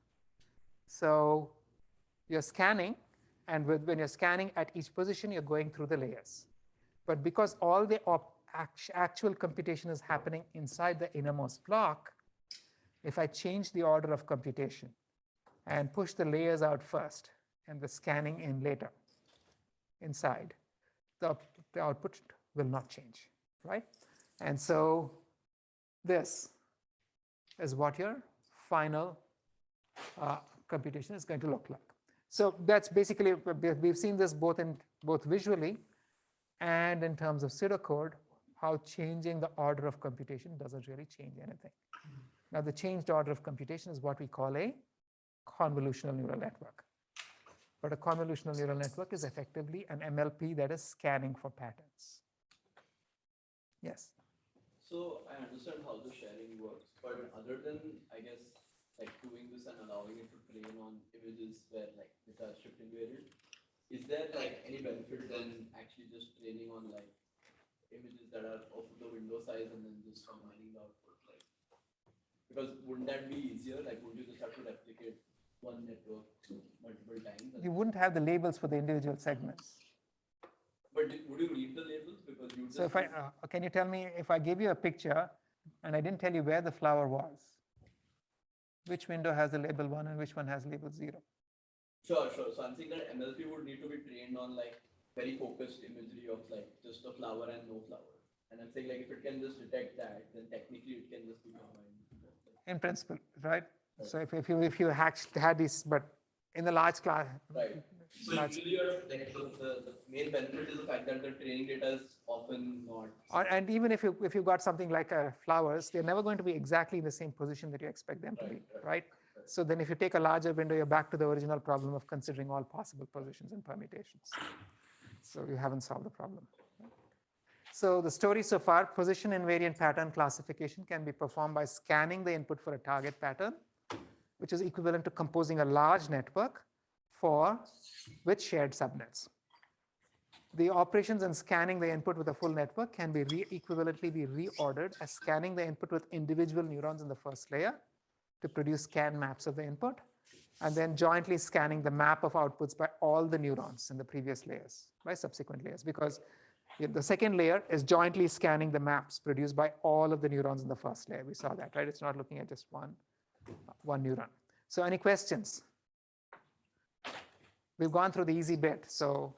S1: So you're scanning, and when you're scanning at each position, you're going through the layers. But because all the actual computation is happening inside the innermost block, if I change the order of computation and push the layers out first and the scanning in later inside, the output will not change, right? And so this is what your final computation is going to look like. So that's basically, we've seen this both visually and in terms of pseudocode, how changing the order of computation doesn't really change anything. Now, the changed order of computation is what we call a convolutional neural network. But a convolutional neural network is effectively an MLP that is scanning for patterns. Yes?
S10: So I understand how the sharing works, but other than, I guess, like doing this and allowing it to train on images where like which are shift invariant, is there like any benefit than actually just training on like images that are of the window size and then just combining the output? Like, because wouldn't that be easier? Like, would you just have to replicate one network multiple times?
S1: You wouldn't have the labels for the individual segments.
S10: But would you read the labels? Because you
S1: so if I, can you tell me, if I gave you a picture and I didn't tell you where the flower was, which window has the label 1 and which one has label 0?
S10: Sure. So I'm saying that MLP would need to be trained on like very focused imagery of like just a flower and no flower. And I'm saying like if it can just detect that, then technically it can just be combined.
S1: In principle, right? So if you had this, but in the large class,
S10: right. So usually like the main benefit is the fact that the training data is often not.
S1: And even if you've got something like flowers, they're never going to be exactly in the same position that you expect them to be, right? So then if you take a larger window, you're back to the original problem of considering all possible positions and permutations. So you haven't solved the problem. So the story so far, position invariant pattern classification can be performed by scanning the input for a target pattern, which is equivalent to composing a large network with shared subnets. The operations in scanning the input with a full network can be equivalently be reordered as scanning the input with individual neurons in the first layer to produce scan maps of the input, and then jointly scanning the map of outputs by all the neurons in the previous layers, by subsequent layers, because the second layer is jointly scanning the maps produced by all of the neurons in the first layer. We saw that, right? It's not looking at just one. one neuron. So any questions? We've gone through the easy bit. So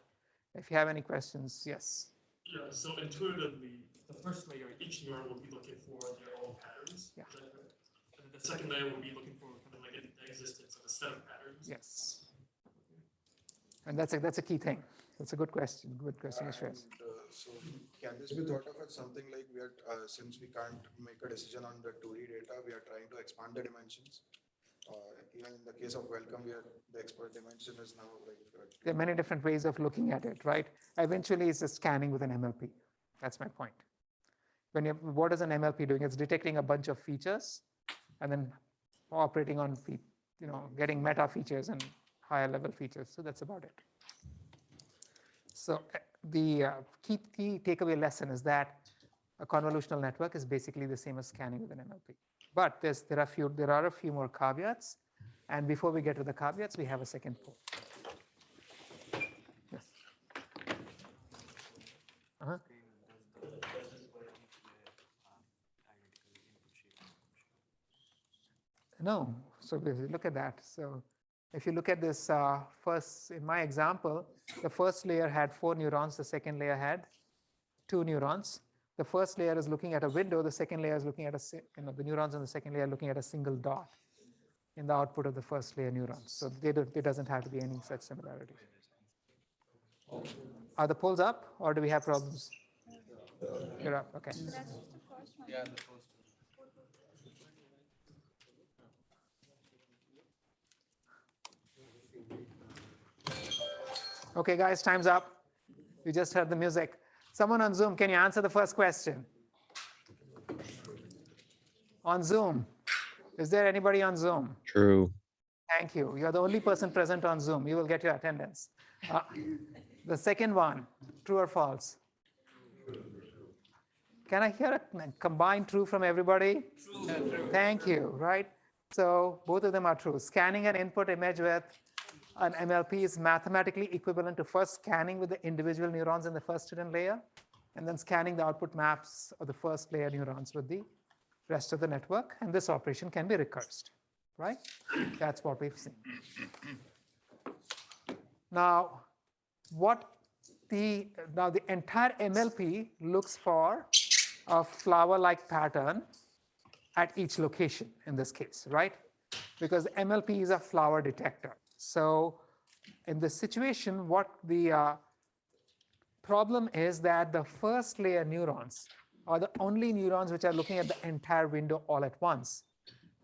S1: if you have any questions, yes.
S9: Yeah, so intuitively, the first layer, each neuron will be looking for their own patterns.
S1: Yeah.
S9: Is that correct? And then the second layer will be looking for kind of like the existence of a set of patterns.
S1: Yes. And that's a key thing. That's a good question. Good question, Shreyas.
S6: So can this be thought of as something like we are, since we can't make a decision on the 2D data, we are trying to expand the dimensions? Even in the case of welcome, the expert dimension is now like.
S1: There are many different ways of looking at it, right? Eventually, it's just scanning with an MLP. That's my point. What is an MLP doing? It's detecting a bunch of features and then operating on, getting meta features and higher level features. So that's about it. So the key takeaway lesson is that a convolutional network is basically the same as scanning with an MLP. But there are a few more caveats. And before we get to the caveats, we have a second poll. Yes. Uh-huh. No. So look at that. So if you look at this first, in my example, the first layer had 4 neurons. The second layer had 2 neurons. The first layer is looking at a window. The second layer is looking at the neurons in the second layer are looking at a single dot in the output of the first layer neurons. So there doesn't have to be any such similarity. Are the polls up, or do we have problems? You're up. Okay.
S4: So that's just the first one.
S2: Yeah, the first one.
S1: Okay, guys, time's up. You just heard the music. Someone on Zoom, can you answer the first question? On Zoom. Is there anybody on Zoom?
S11: True.
S1: Thank you. You're the only person present on Zoom. You will get your attendance. The second one, true or false? Can I hear a combined true from everybody? True. Thank you, right? So both of them are true. Scanning an input image with an MLP is mathematically equivalent to first scanning with the individual neurons in the first hidden layer, and then scanning the output maps of the first layer neurons with the rest of the network. And this operation can be recursed, right? That's what we've seen. Now, the entire MLP looks for a flower-like pattern at each location in this case, right? Because MLP is a flower detector. So in this situation, what the problem is that the first layer neurons are the only neurons which are looking at the entire window all at once.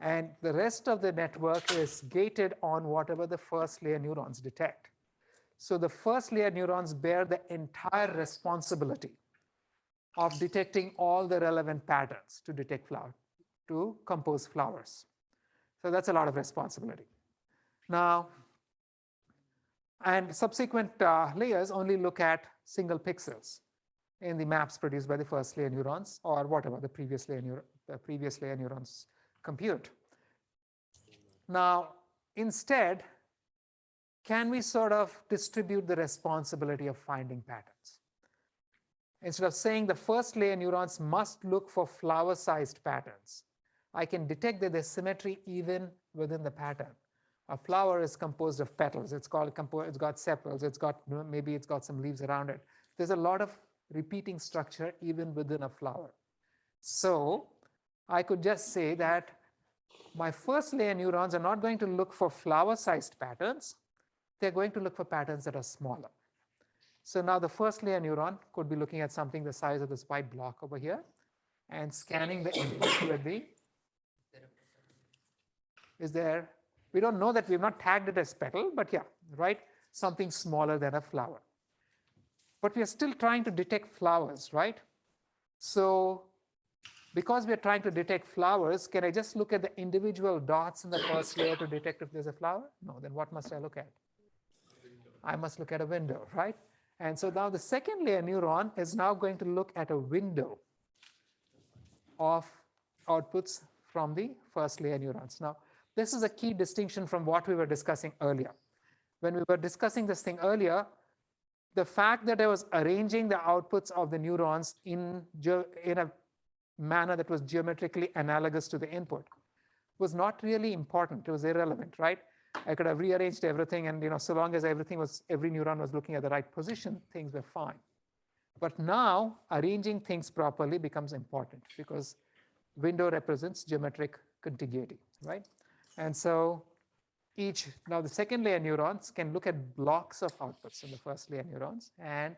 S1: And the rest of the network is gated on whatever the first layer neurons detect. So the first layer neurons bear the entire responsibility of detecting all the relevant patterns to detect to compose flowers. So that's a lot of responsibility. Now, and subsequent layers only look at single pixels in the maps produced by the first layer neurons or whatever the previous layer neurons compute. Now, instead, can we sort of distribute the responsibility of finding patterns? Instead of saying the first layer neurons must look for flower-sized patterns, I can detect that there's symmetry even within the pattern. A flower is composed of petals. It's got sepals. Maybe it's got some leaves around it. There's a lot of repeating structure even within a flower. So I could just say that my first layer neurons are not going to look for flower-sized patterns. They're going to look for patterns that are smaller. So now the first layer neuron could be looking at something the size of this white block over here and scanning the input with the, we don't know that we've not tagged it as petal, but yeah, right? Something smaller than a flower. But we are still trying to detect flowers, right? So because we are trying to detect flowers, can I just look at the individual dots in the first layer to detect if there's a flower? No, then what must I look at? I must look at a window, right? And so now the second layer neuron is now going to look at a window of outputs from the first layer neurons. Now, this is a key distinction from what we were discussing earlier. When we were discussing this thing earlier, the fact that I was arranging the outputs of the neurons in a manner that was geometrically analogous to the input was not really important. It was irrelevant, right? I could have rearranged everything, and so long as every neuron was looking at the right position, things were fine. But now arranging things properly becomes important because window represents geometric contiguity, right? And so now the second layer neurons can look at blocks of outputs in the first layer neurons. And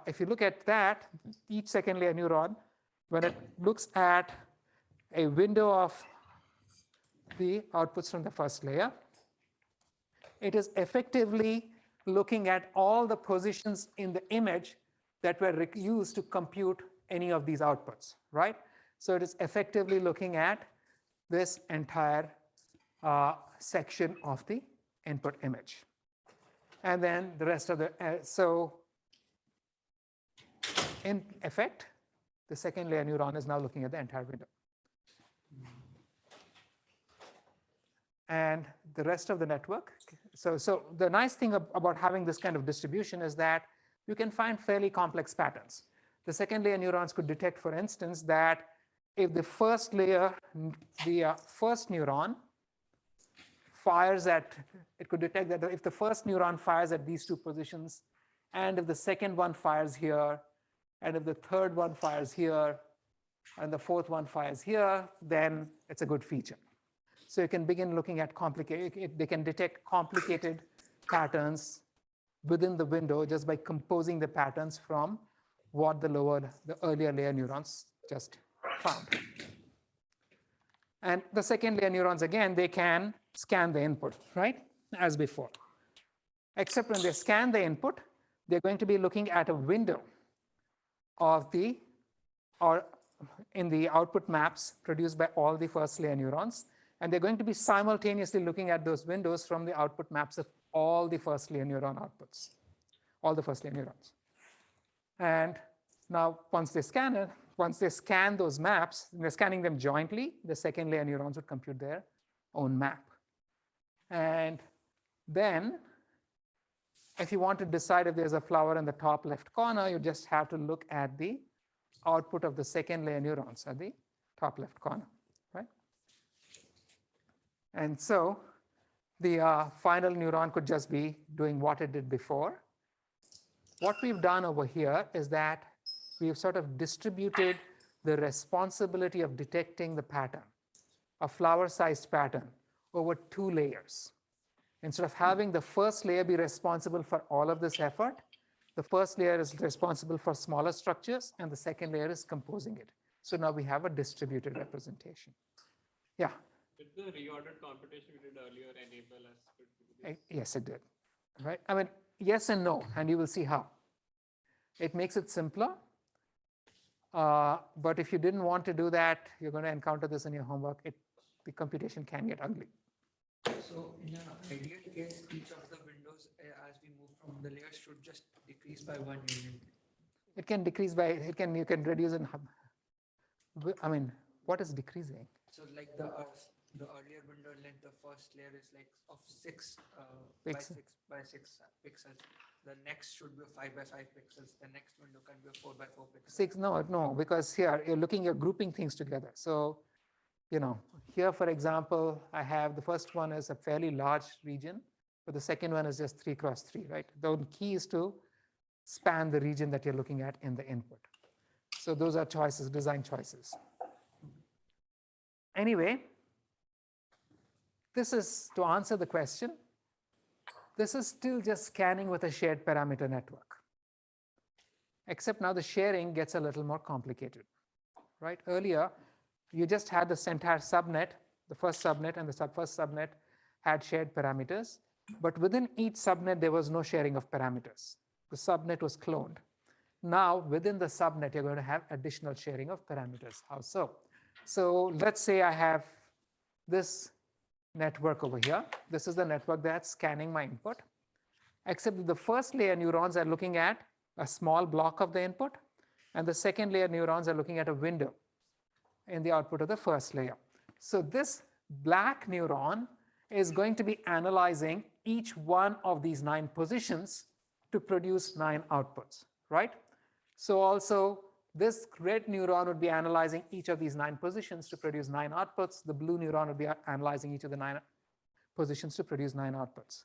S1: if you look at that, each second layer neuron, when it looks at a window of the outputs from the first layer, it is effectively looking at all the positions in the image that were used to compute any of these outputs, right? So it is effectively looking at this entire section of the input image. And then the rest of the, so in effect, the second layer neuron is now looking at the entire window. And the rest of the network, so the nice thing about having this kind of distribution is that you can find fairly complex patterns. The second layer neurons could detect, for instance, that if the first layer, the first neuron fires at, it could detect that if the first neuron fires at these two positions, and if the second one fires here, and if the third one fires here, and the fourth one fires here, then it's a good feature. So you can begin looking at complicated, they can detect complicated patterns within the window just by composing the patterns from what the earlier layer neurons just found. And the second layer neurons, again, they can scan the input, right, as before. Except when they scan the input, they're going to be looking at a window of in the output maps produced by all the first layer neurons. And they're going to be simultaneously looking at those windows from the output maps of all the first layer neuron outputs, all the first layer neurons. And now once they scan those maps, they're scanning them jointly, the second layer neurons would compute their own map. And then if you want to decide if there's a flower in the top left corner, you just have to look at the output of the second layer neurons at the top left corner, right? And so the final neuron could just be doing what it did before. What we've done over here is that we've sort of distributed the responsibility of detecting the pattern, a flower-sized pattern, over 2 layers. Instead of having the first layer be responsible for all of this effort, the first layer is responsible for smaller structures, and the second layer is composing it. So now we have a distributed representation. Yeah?
S9: Did the reordered computation we did earlier enable us to do this?
S1: Yes, it did. Right? I mean, yes and no, and you will see how. It makes it simpler. But if you didn't want to do that, you're going to encounter this in your homework. The computation can get ugly.
S3: So in an ideal case, each of the windows, as we move from the layers, should just decrease by 1 unit.
S1: It can decrease by, you can reduce in, I mean, what is decreasing?
S3: So like the earlier window length, the first layer is like of 6 by 6 by 6 pixels. The next should be 5 by 5 pixels. The next window can be 4 by 4 pixels.
S1: No, because here you're grouping things together. So, here, for example, I have the first one is a fairly large region, but the second one is just 3 cross 3, right? The key is to span the region that you're looking at in the input. So those are choices, design choices. Anyway, this is to answer the question. This is still just scanning with a shared parameter network. Except now the sharing gets a little more complicated, right? Earlier, you just had this entire subnet, the first subnet and the first subnet had shared parameters, but within each subnet, there was no sharing of parameters. The subnet was cloned. Now, within the subnet, you're going to have additional sharing of parameters. How so? So let's say I have this network over here. This is the network that's scanning my input, except that the first layer neurons are looking at a small block of the input, and the second layer neurons are looking at a window in the output of the first layer. So this black neuron is going to be analyzing each one of these 9 positions to produce 9 outputs, right? So also This red neuron would be analyzing each of these 9 positions to produce 9 outputs. The blue neuron would be analyzing each of the 9 positions to produce 9 outputs.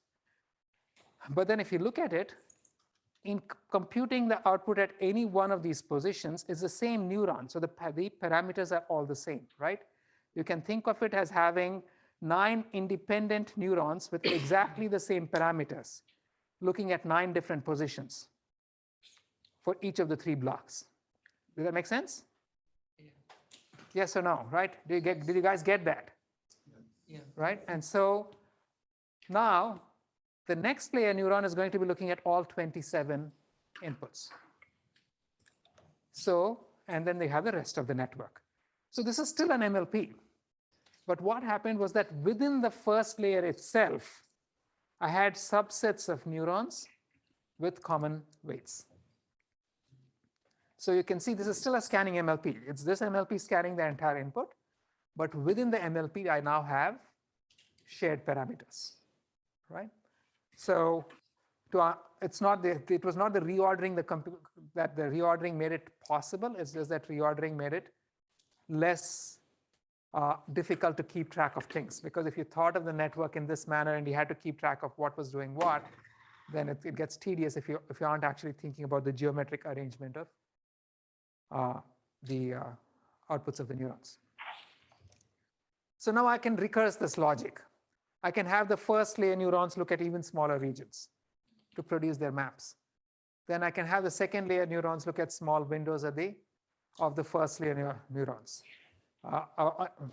S1: But then if you look at it, in computing the output at any one of these positions is the same neuron. So the parameters are all the same, right? You can think of it as having 9 independent neurons with exactly the same parameters, looking at 9 different positions for each of the 3 blocks. Does that make sense?
S3: Yeah.
S1: Yes or no, right? Did you guys get that?
S3: Yeah.
S1: Right? And so now the next layer neuron is going to be looking at all 27 inputs. So, and then they have the rest of the network. So this is still an MLP. But what happened was that within the first layer itself, I had subsets of neurons with common weights. So you can see this is still a scanning MLP. It's this MLP scanning the entire input. But within the MLP, I now have shared parameters, right? So it was not the reordering that the reordering made it possible. It's just that reordering made it less difficult to keep track of things. Because if you thought of the network in this manner and you had to keep track of what was doing what, then it gets tedious if you aren't actually thinking about the geometric arrangement of the outputs of the neurons. So now I can recurse this logic. I can have the first layer neurons look at even smaller regions to produce their maps. Then I can have the second layer neurons look at small windows of the first layer neurons.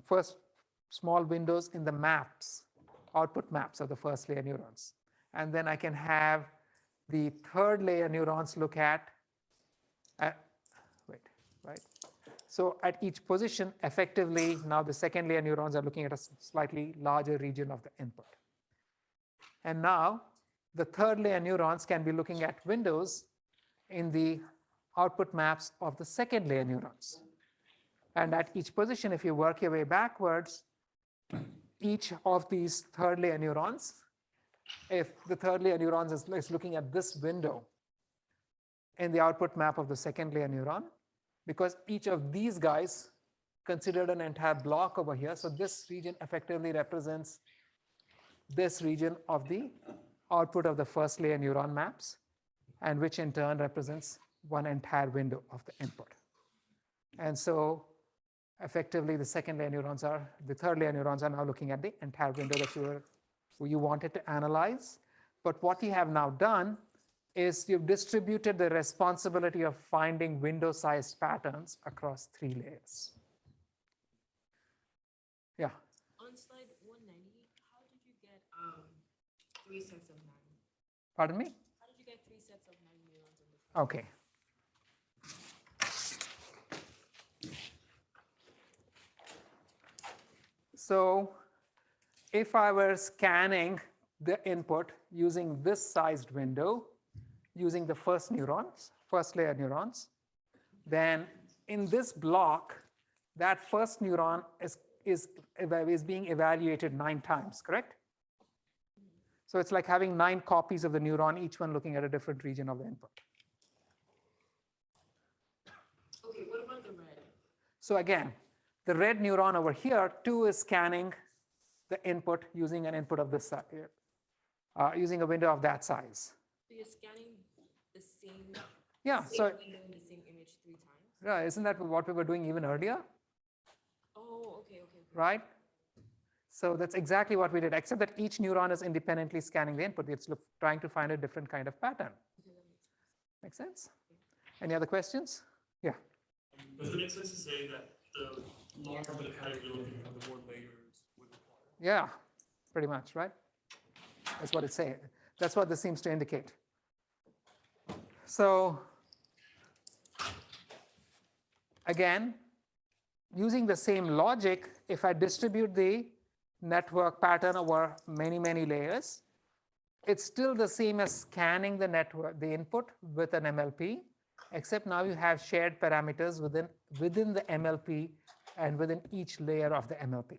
S1: First small windows in the maps, output maps of the first layer neurons. And then I can have the third layer neurons look at right? So at each position, effectively, now the second layer neurons are looking at a slightly larger region of the input. And now the third layer neurons can be looking at windows in the output maps of the second layer neurons. And at each position, if you work your way backwards, each of these third layer neurons, if the third layer neurons is looking at this window in the output map of the second layer neuron, because each of these guys considered an entire block over here. So this region effectively represents this region of the output of the first layer neuron maps, and which in turn represents one entire window of the input. And so effectively the third layer neurons are now looking at the entire window that you wanted to analyze. But what you have now done is you've distributed the responsibility of finding window-sized patterns across 3 layers. Yeah?
S11: On slide 190, how did you get 3 sets of 9?
S1: Pardon me?
S11: How did you get 3 sets of 9 neurons in the first?
S1: Okay. So if I were scanning the input using this sized window, using the first layer neurons, then in this block, that first neuron is being evaluated 9 times, correct? So it's like having 9 copies of the neuron, each one looking at a different region of the input.
S11: Okay, what about the red?
S1: So again, the red neuron over here too is scanning the input using an input of this size, using a window of that size.
S11: So you're scanning the same, window in the same image 3 times?
S1: Yeah, isn't that what we were doing even earlier?
S11: Oh, okay.
S1: Right? So that's exactly what we did, except that each neuron is independently scanning the input. It's trying to find a different kind of pattern.
S11: Okay, that
S1: Make sense? Any other questions? Yeah.
S9: Does it make sense to say that the larger the pattern you're looking for, the more layers would require?
S1: Yeah, pretty much, right? That's what it's saying. That's what this seems to indicate. So again, using the same logic, if I distribute the network pattern over many, many layers, it's still the same as scanning the network, the input with an MLP, except now you have shared parameters within the MLP and within each layer of the MLP,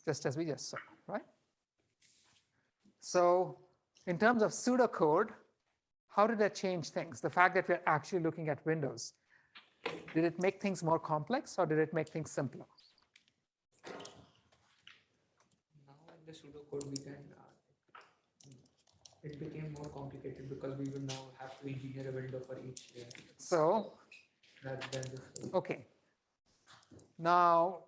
S1: just as we just saw, right? So in terms of pseudocode, How did that change things? The fact that we're actually looking at windows, did it make things more complex or did it make things simpler?
S3: Now in the pseudocode we can, it became more complicated because we will now have to engineer a window for each layer.
S1: So,
S3: Rather than this.
S1: okay. Now,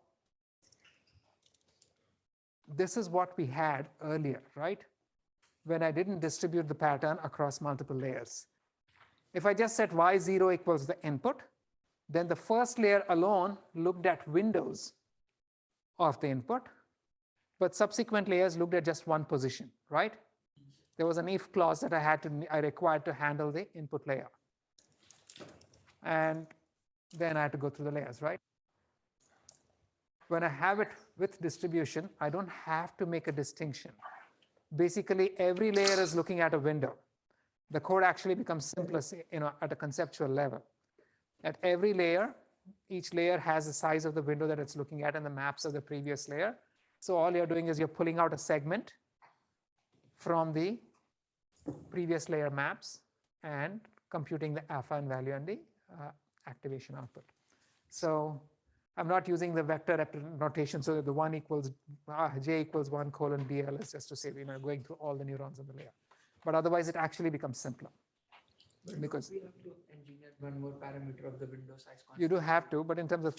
S1: this is what we had earlier, right? When I didn't distribute the pattern across multiple layers. If I just set y0 equals the input, then the first layer alone looked at windows of the input, but subsequent layers looked at just one position, right? There was an if clause that I required to handle the input layer. And then I had to go through the layers, right? When I have it with distribution, I don't have to make a distinction. Basically, every layer is looking at a window. The code actually becomes simpler, at a conceptual level. At every layer, each layer has the size of the window that it's looking at and the maps of the previous layer. So all you're doing is you're pulling out a segment from the previous layer maps and computing the alpha and value and the activation output. So I'm not using the vector notation, so that the 1 equals j equals 1 colon dl is just to say going through all the neurons in the layer. But otherwise, it actually becomes simpler. Because
S3: we have to engineer one more parameter of the window size.
S1: You do have to, but in terms of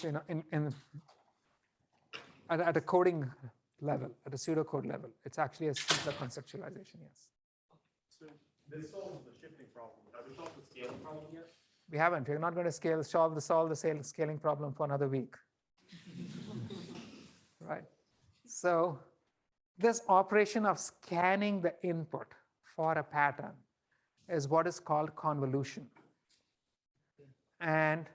S1: at a coding level, at a pseudocode level, it's actually a simpler conceptualization. Yes.
S9: So this solves the shifting problem. Have we solved the scaling problem yet?
S1: We haven't. We're not going to solve the scaling problem for another week. Right. So this operation of scanning the input for a pattern is what is called convolution. And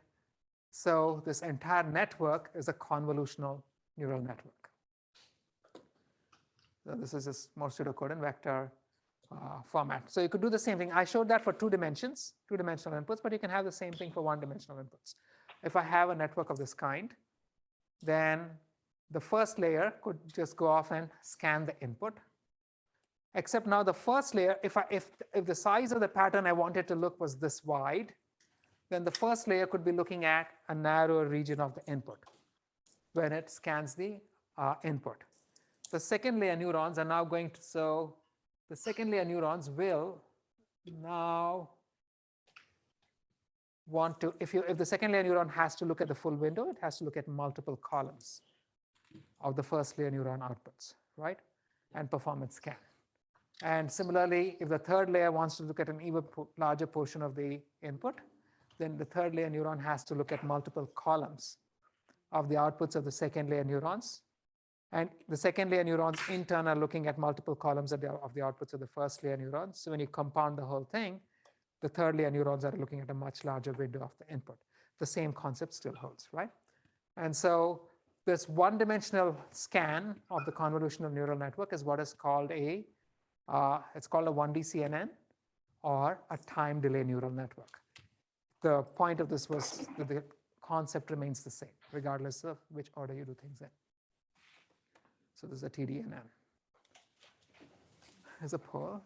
S1: so this entire network is a convolutional neural network. So this is just more pseudocode and vector format. So you could do the same thing. I showed that for two-dimensional inputs, but you can have the same thing for one-dimensional inputs. If I have a network of this kind, then the first layer could just go off and scan the input. Except now the first layer, if the size of the pattern I wanted to look was this wide, then the first layer could be looking at a narrower region of the input when it scans the input. The second layer neurons are now going to, so the second layer neurons will now want to, if the second layer neuron has to look at the full window, it has to look at multiple columns of the first layer neuron outputs, right? And perform its scan. And similarly, if the third layer wants to look at an even larger portion of the input, then the third layer neuron has to look at multiple columns of the outputs of the second layer neurons. And the second layer neurons in turn are looking at multiple columns of the outputs of the first layer neurons. So when you compound the whole thing, the third layer neurons are looking at a much larger window of the input. The same concept still holds, right? And so this one-dimensional scan of the convolutional neural network is what is called it's called a 1D CNN or a time delay neural network. The point of this was that the concept remains the same, regardless of which order you do things in. So this is a TDNN. Here's a poll.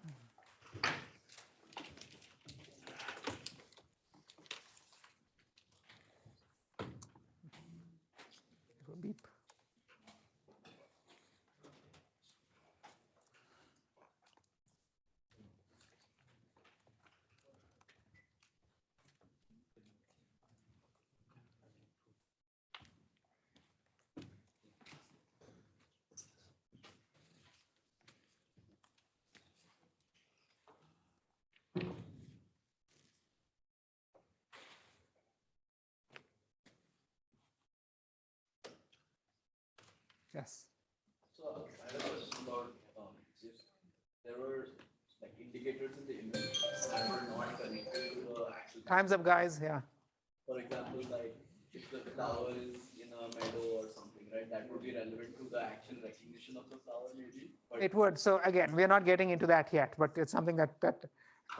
S1: Beep. Yes.
S10: So I have a question about if there were like indicators in the image that were not connected to the actual.
S1: Time's up, guys. Yeah.
S10: For example, like if the flower is in a meadow or something, right? That would be relevant to the actual recognition of the flower, maybe. But
S1: it would. So again, we're not getting into that yet, but it's something that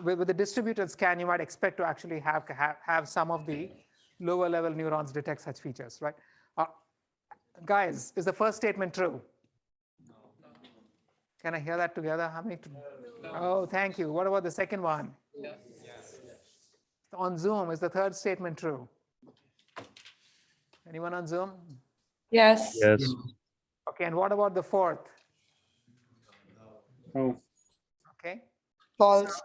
S1: with the distributed scan, you might expect to actually have some of the lower level neurons detect such features, right? Guys, is the first statement true? No. Can I hear that together? How many? No. Oh, thank you. What about the second one?
S2: Yes.
S1: On Zoom, is the third statement true? Anyone on Zoom?
S12: Yes.
S13: Yes.
S1: Okay, and what about the fourth?
S13: No.
S1: Okay.
S12: False.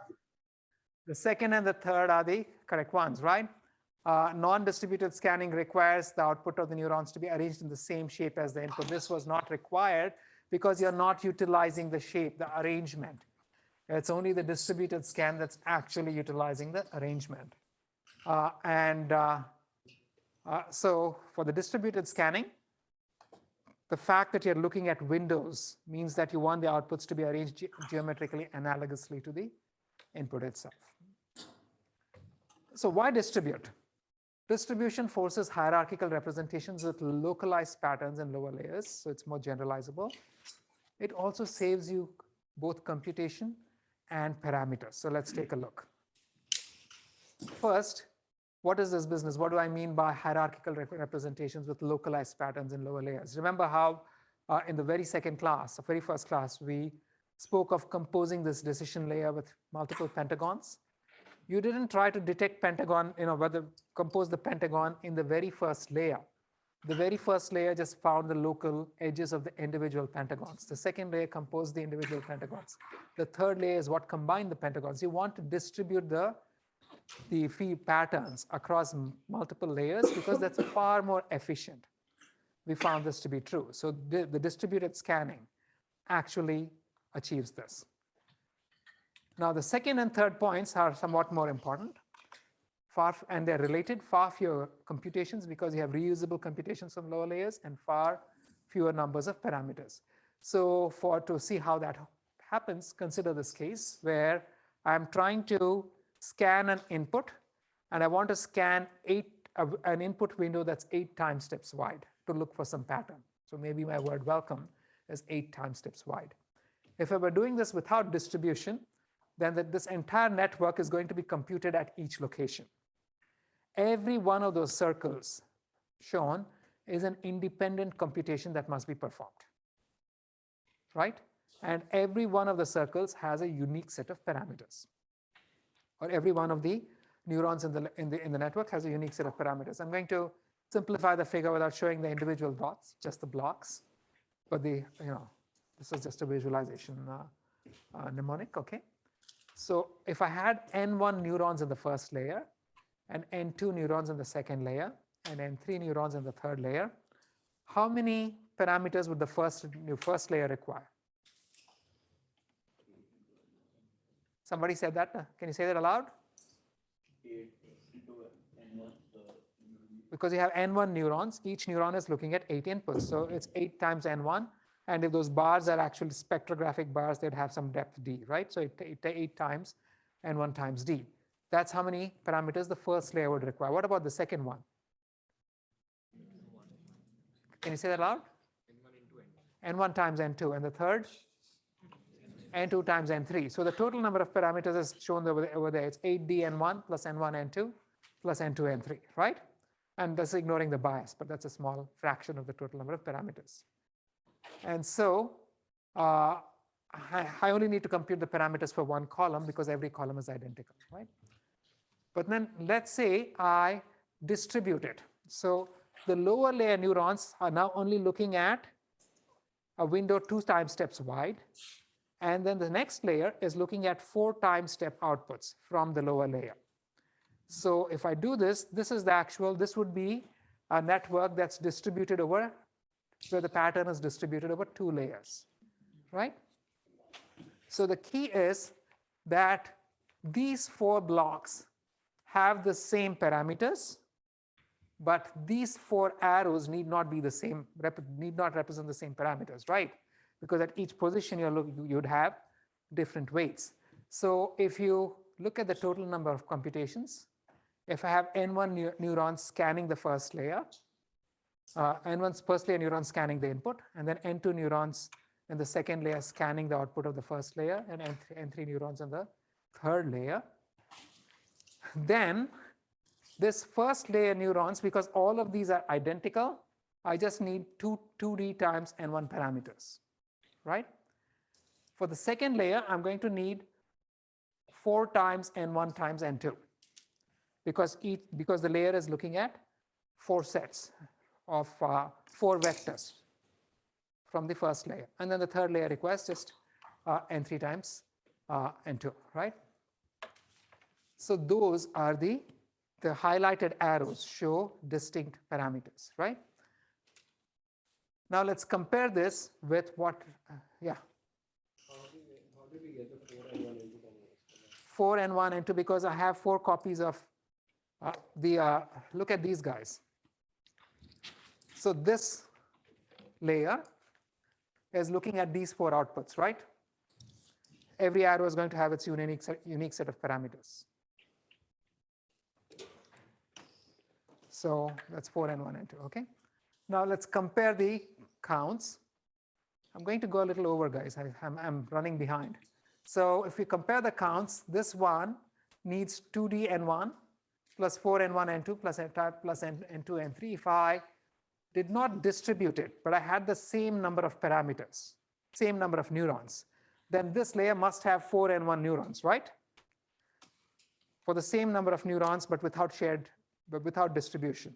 S1: The second and the third are the correct ones, right? Non-distributed scanning requires the output of the neurons to be arranged in the same shape as the input. This was not required because you're not utilizing the shape, the arrangement. It's only the distributed scan that's actually utilizing the arrangement. So for the distributed scanning, the fact that you're looking at windows means that you want the outputs to be arranged geometrically analogously to the input itself. So why distribute? Distribution forces hierarchical representations with localized patterns in lower layers, so it's more generalizable. It also saves you both computation and parameters. So let's take a look. First, what is this business? What do I mean by hierarchical representations with localized patterns in lower layers? Remember how in the very first class, we spoke of composing this decision layer with multiple pentagons. You didn't try to detect pentagon, compose the pentagon in the very first layer. The very first layer just found the local edges of the individual pentagons. The second layer composed the individual pentagons. The third layer is what combined the pentagons. You want to distribute the feed patterns across multiple layers because that's far more efficient. We found this to be true. So the distributed scanning actually achieves this. Now, the second and third points are somewhat more important, and they're related, far fewer computations because you have reusable computations from lower layers and far fewer numbers of parameters. So to see how that happens, consider this case where I'm trying to scan an input, and I want to scan an input window that's 8 time steps wide to look for some pattern. So maybe my word welcome is 8 time steps wide. If I were doing this without distribution, then this entire network is going to be computed at each location. Every one of those circles shown is an independent computation that must be performed, right? And every one of the circles has a unique set of parameters. Or every one of the neurons in the network has a unique set of parameters. I'm going to simplify the figure without showing the individual dots, just the blocks. But this is just a visualization mnemonic, okay? So if I had N1 neurons in the first layer, and N2 neurons in the second layer, and N3 neurons in the third layer, how many parameters would the first layer require? Somebody said that? Can you say that aloud?
S10: 8 into N1.
S1: Because you have N1 neurons, each neuron is looking at 8 inputs. So it's 8 times N1. And if those bars are actually spectrographic bars, they'd have some depth D, right? So 8 times N1 times D. That's how many parameters the first layer would require. What about the second one? Can you say that loud? N1 times N2. And the third? N2 times N3. So the total number of parameters is shown over there. It's 8dN1 plus N1N2 plus N2N3, right? And that's ignoring the bias, but that's a small fraction of the total number of parameters. And so I only need to compute the parameters for one column because every column is identical, right? But then let's say I distribute it. So the lower layer neurons are now only looking at a window 2 time steps wide. And then the next layer is looking at 4 time step outputs from the lower layer. So if I do this, this would be a network that's distributed over, where the pattern is distributed over 2 layers, right? So the key is that these 4 blocks have the same parameters, but these 4 arrows need not be the same, need not represent the same parameters, right? Because at each position you'd have different weights. So if you look at the total number of computations, if I have N1 neurons scanning the first layer, N1's first layer neurons scanning the input, and then N2 neurons in the second layer scanning the output of the first layer, and N3 neurons in the third layer, then this first layer neurons, because all of these are identical, I just need 2D times N1 parameters, right? For the second layer, I'm going to need 4 times N1 times N2. because the layer is looking at 4 sets of 4 vectors from the first layer. And then the third layer requires just n3 times n2, right? So those are the highlighted arrows show distinct parameters, right? Now let's compare this with what, yeah.
S5: How did we get the 4 and 1 into the
S1: 4 and 1 and 2 because I have 4 copies of look at these guys. So this layer is looking at these 4 outputs, right? Every arrow is going to have its unique set of parameters. So that's 4 and 1 and 2, okay? Now let's compare the counts. I'm going to go a little over, guys. I'm running behind. So if we compare the counts, this one needs 2D n1 plus 4 n1 n2 plus n2 n3. If I did not distribute it, but I had the same number of parameters, same number of neurons, then this layer must have 4 n1 neurons, right? For the same number of neurons, but without distribution.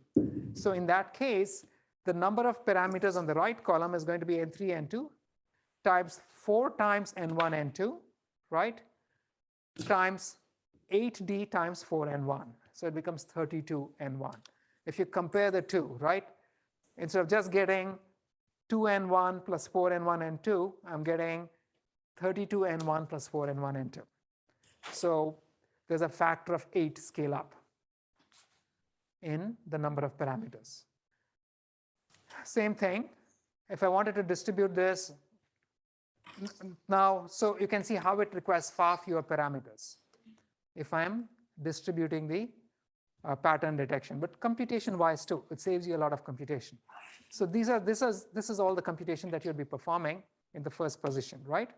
S1: So in that case, the number of parameters on the right column is going to be n3, n2 times 4 times n1, n2, right? Times 8d times 4 n1. So it becomes 32 n1. If you compare the two, right? Instead of just getting 2 n1 plus 4 n1 n2, I'm getting 32 n1 plus 4 n1 n2. So there's a factor of 8 scale up in the number of parameters. Same thing, if I wanted to distribute this now, so you can see how it requires far fewer parameters if I'm distributing the pattern detection, but computation wise too, it saves you a lot of computation. So this is all the computation that you'll be performing in the first position, right?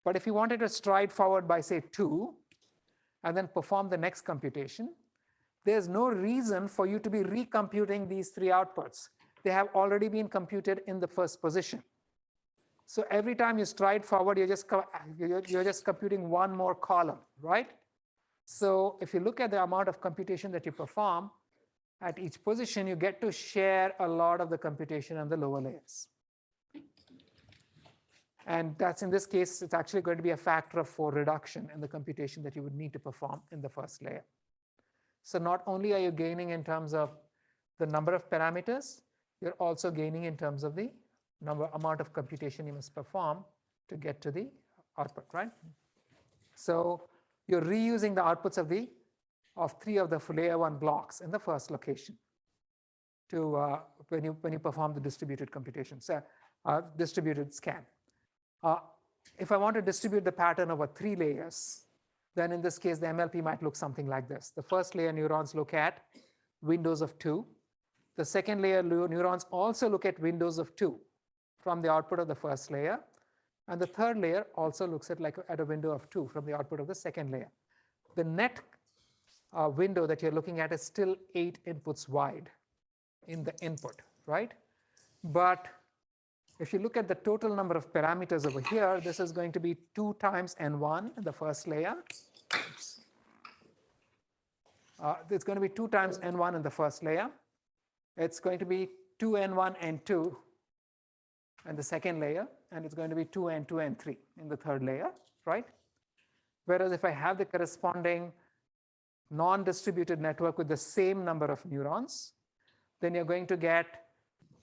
S1: But if you wanted to stride forward by say 2 and then perform the next computation, there's no reason for you to be recomputing these 3 outputs. They have already been computed in the first position. So every time you stride forward, you're just computing one more column, right? So if you look at the amount of computation that you perform at each position, you get to share a lot of the computation on the lower layers. And that's, in this case, it's actually going to be a factor of 4 reduction in the computation that you would need to perform in the first layer. So not only are you gaining in terms of the number of parameters, you're also gaining in terms of the amount of computation you must perform to get to the output, right? So you're reusing the outputs of 3 of the layer 1 blocks in the first location to when you perform the distributed computation, so distributed scan. If I want to distribute the pattern over 3 layers, then in this case, the MLP might look something like this. The first layer neurons look at windows of 2. The second layer neurons also look at windows of 2 from the output of the first layer. And the third layer also looks at a window of 2 from the output of the second layer. The net window that you're looking at is still 8 inputs wide in the input, right? But if you look at the total number of parameters over here, this is going to be 2 times n1 in the first layer. It's going to be 2 times n1 in the first layer. It's going to be 2n1 n2 in the second layer, and it's going to be 2n2 n3 in the third layer, right? Whereas if I have the corresponding non-distributed network with the same number of neurons, then you're going to get,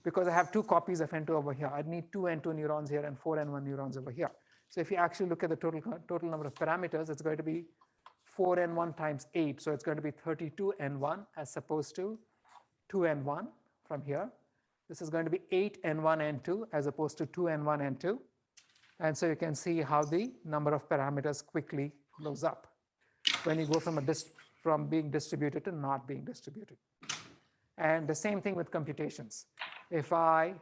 S1: because I have 2 copies of n2 over here, I'd need 2 n2 neurons here and 4 n1 neurons over here. So if you actually look at the total number of parameters, it's going to be 4 n1 times 8. So it's going to be 32 n1 as opposed to 2 n1 from here. This is going to be 8 n1 n2 as opposed to 2 n1 n2. And so you can see how the number of parameters quickly blows up when you go from being distributed to not being distributed. And the same thing with computations. If I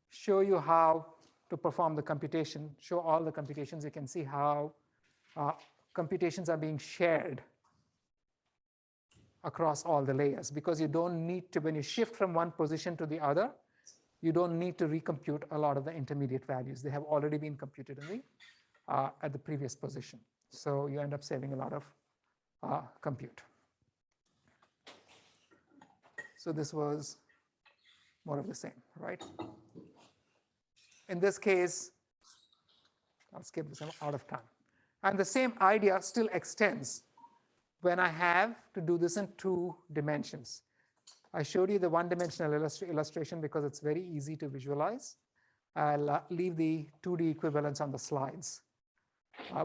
S1: show you how to perform the computation, show all the computations, you can see how computations are being shared across all the layers, because you don't need to, when you shift from one position to the other, you don't need to recompute a lot of the intermediate values. They have already been computed in at the previous position. So you end up saving a lot of compute. So this was more of the same, right? In this case, I'll skip this, I'm out of time. And the same idea still extends when I have to do this in 2 dimensions. I showed you the one-dimensional illustration because it's very easy to visualize. I'll leave the 2D equivalents on the slides.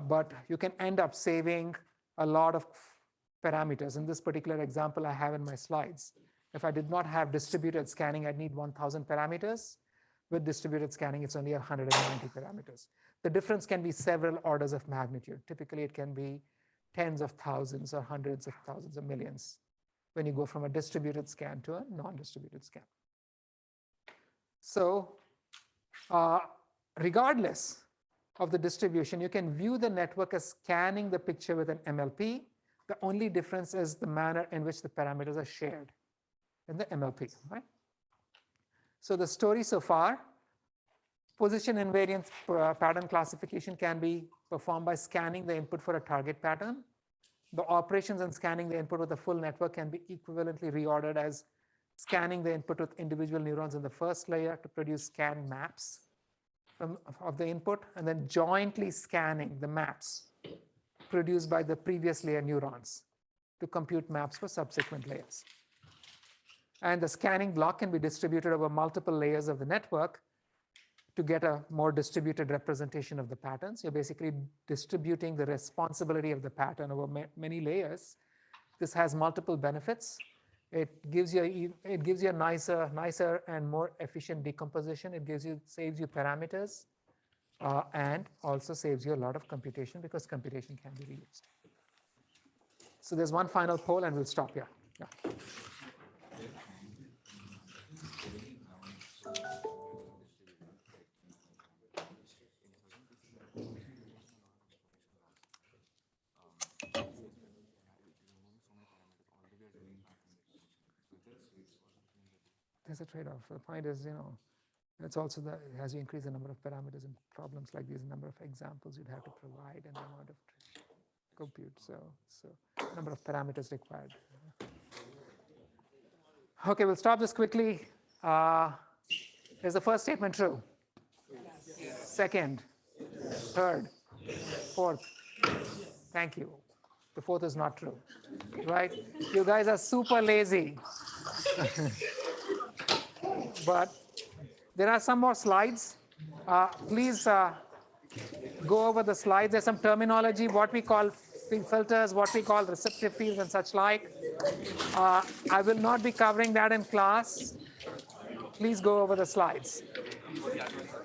S1: But you can end up saving a lot of parameters. In this particular example I have in my slides, if I did not have distributed scanning, I'd need 1,000 parameters. With distributed scanning, it's only 190 parameters. The difference can be several orders of magnitude. Typically, it can be tens of thousands or hundreds of thousands or millions when you go from a distributed scan to a non-distributed scan. So regardless of the distribution, you can view the network as scanning the picture with an MLP. The only difference is the manner in which the parameters are shared in the MLP, right? So the story so far, position invariance pattern classification can be performed by scanning the input for a target pattern. The operations in scanning the input with a full network can be equivalently reordered as scanning the input with individual neurons in the first layer to produce scan maps of the input, and then jointly scanning the maps produced by the previous layer neurons to compute maps for subsequent layers. And the scanning block can be distributed over multiple layers of the network to get a more distributed representation of the patterns. You're basically distributing the responsibility of the pattern over many layers. This has multiple benefits. It gives you a nicer and more efficient decomposition. It saves you parameters, and also saves you a lot of computation because computation can be reused. So there's one final poll, and we'll stop here. Yeah. There's a trade-off. The point is, it's also that as you increase the number of parameters in problems like these, the number of examples you'd have to provide and the amount of compute. So number of parameters required. Okay, we'll stop this quickly. Is the first statement true? Yes. Second? Yes. Third? Yes. Fourth? Thank you. The fourth is not true, right? You guys are super lazy. But there are some more slides. Please go over the slides. There's some terminology, what we call filters, what we call receptive fields and such like. I will not be covering that in class. Please go over the slides.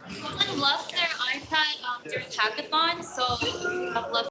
S13: Someone left their iPad during hackathon, so have left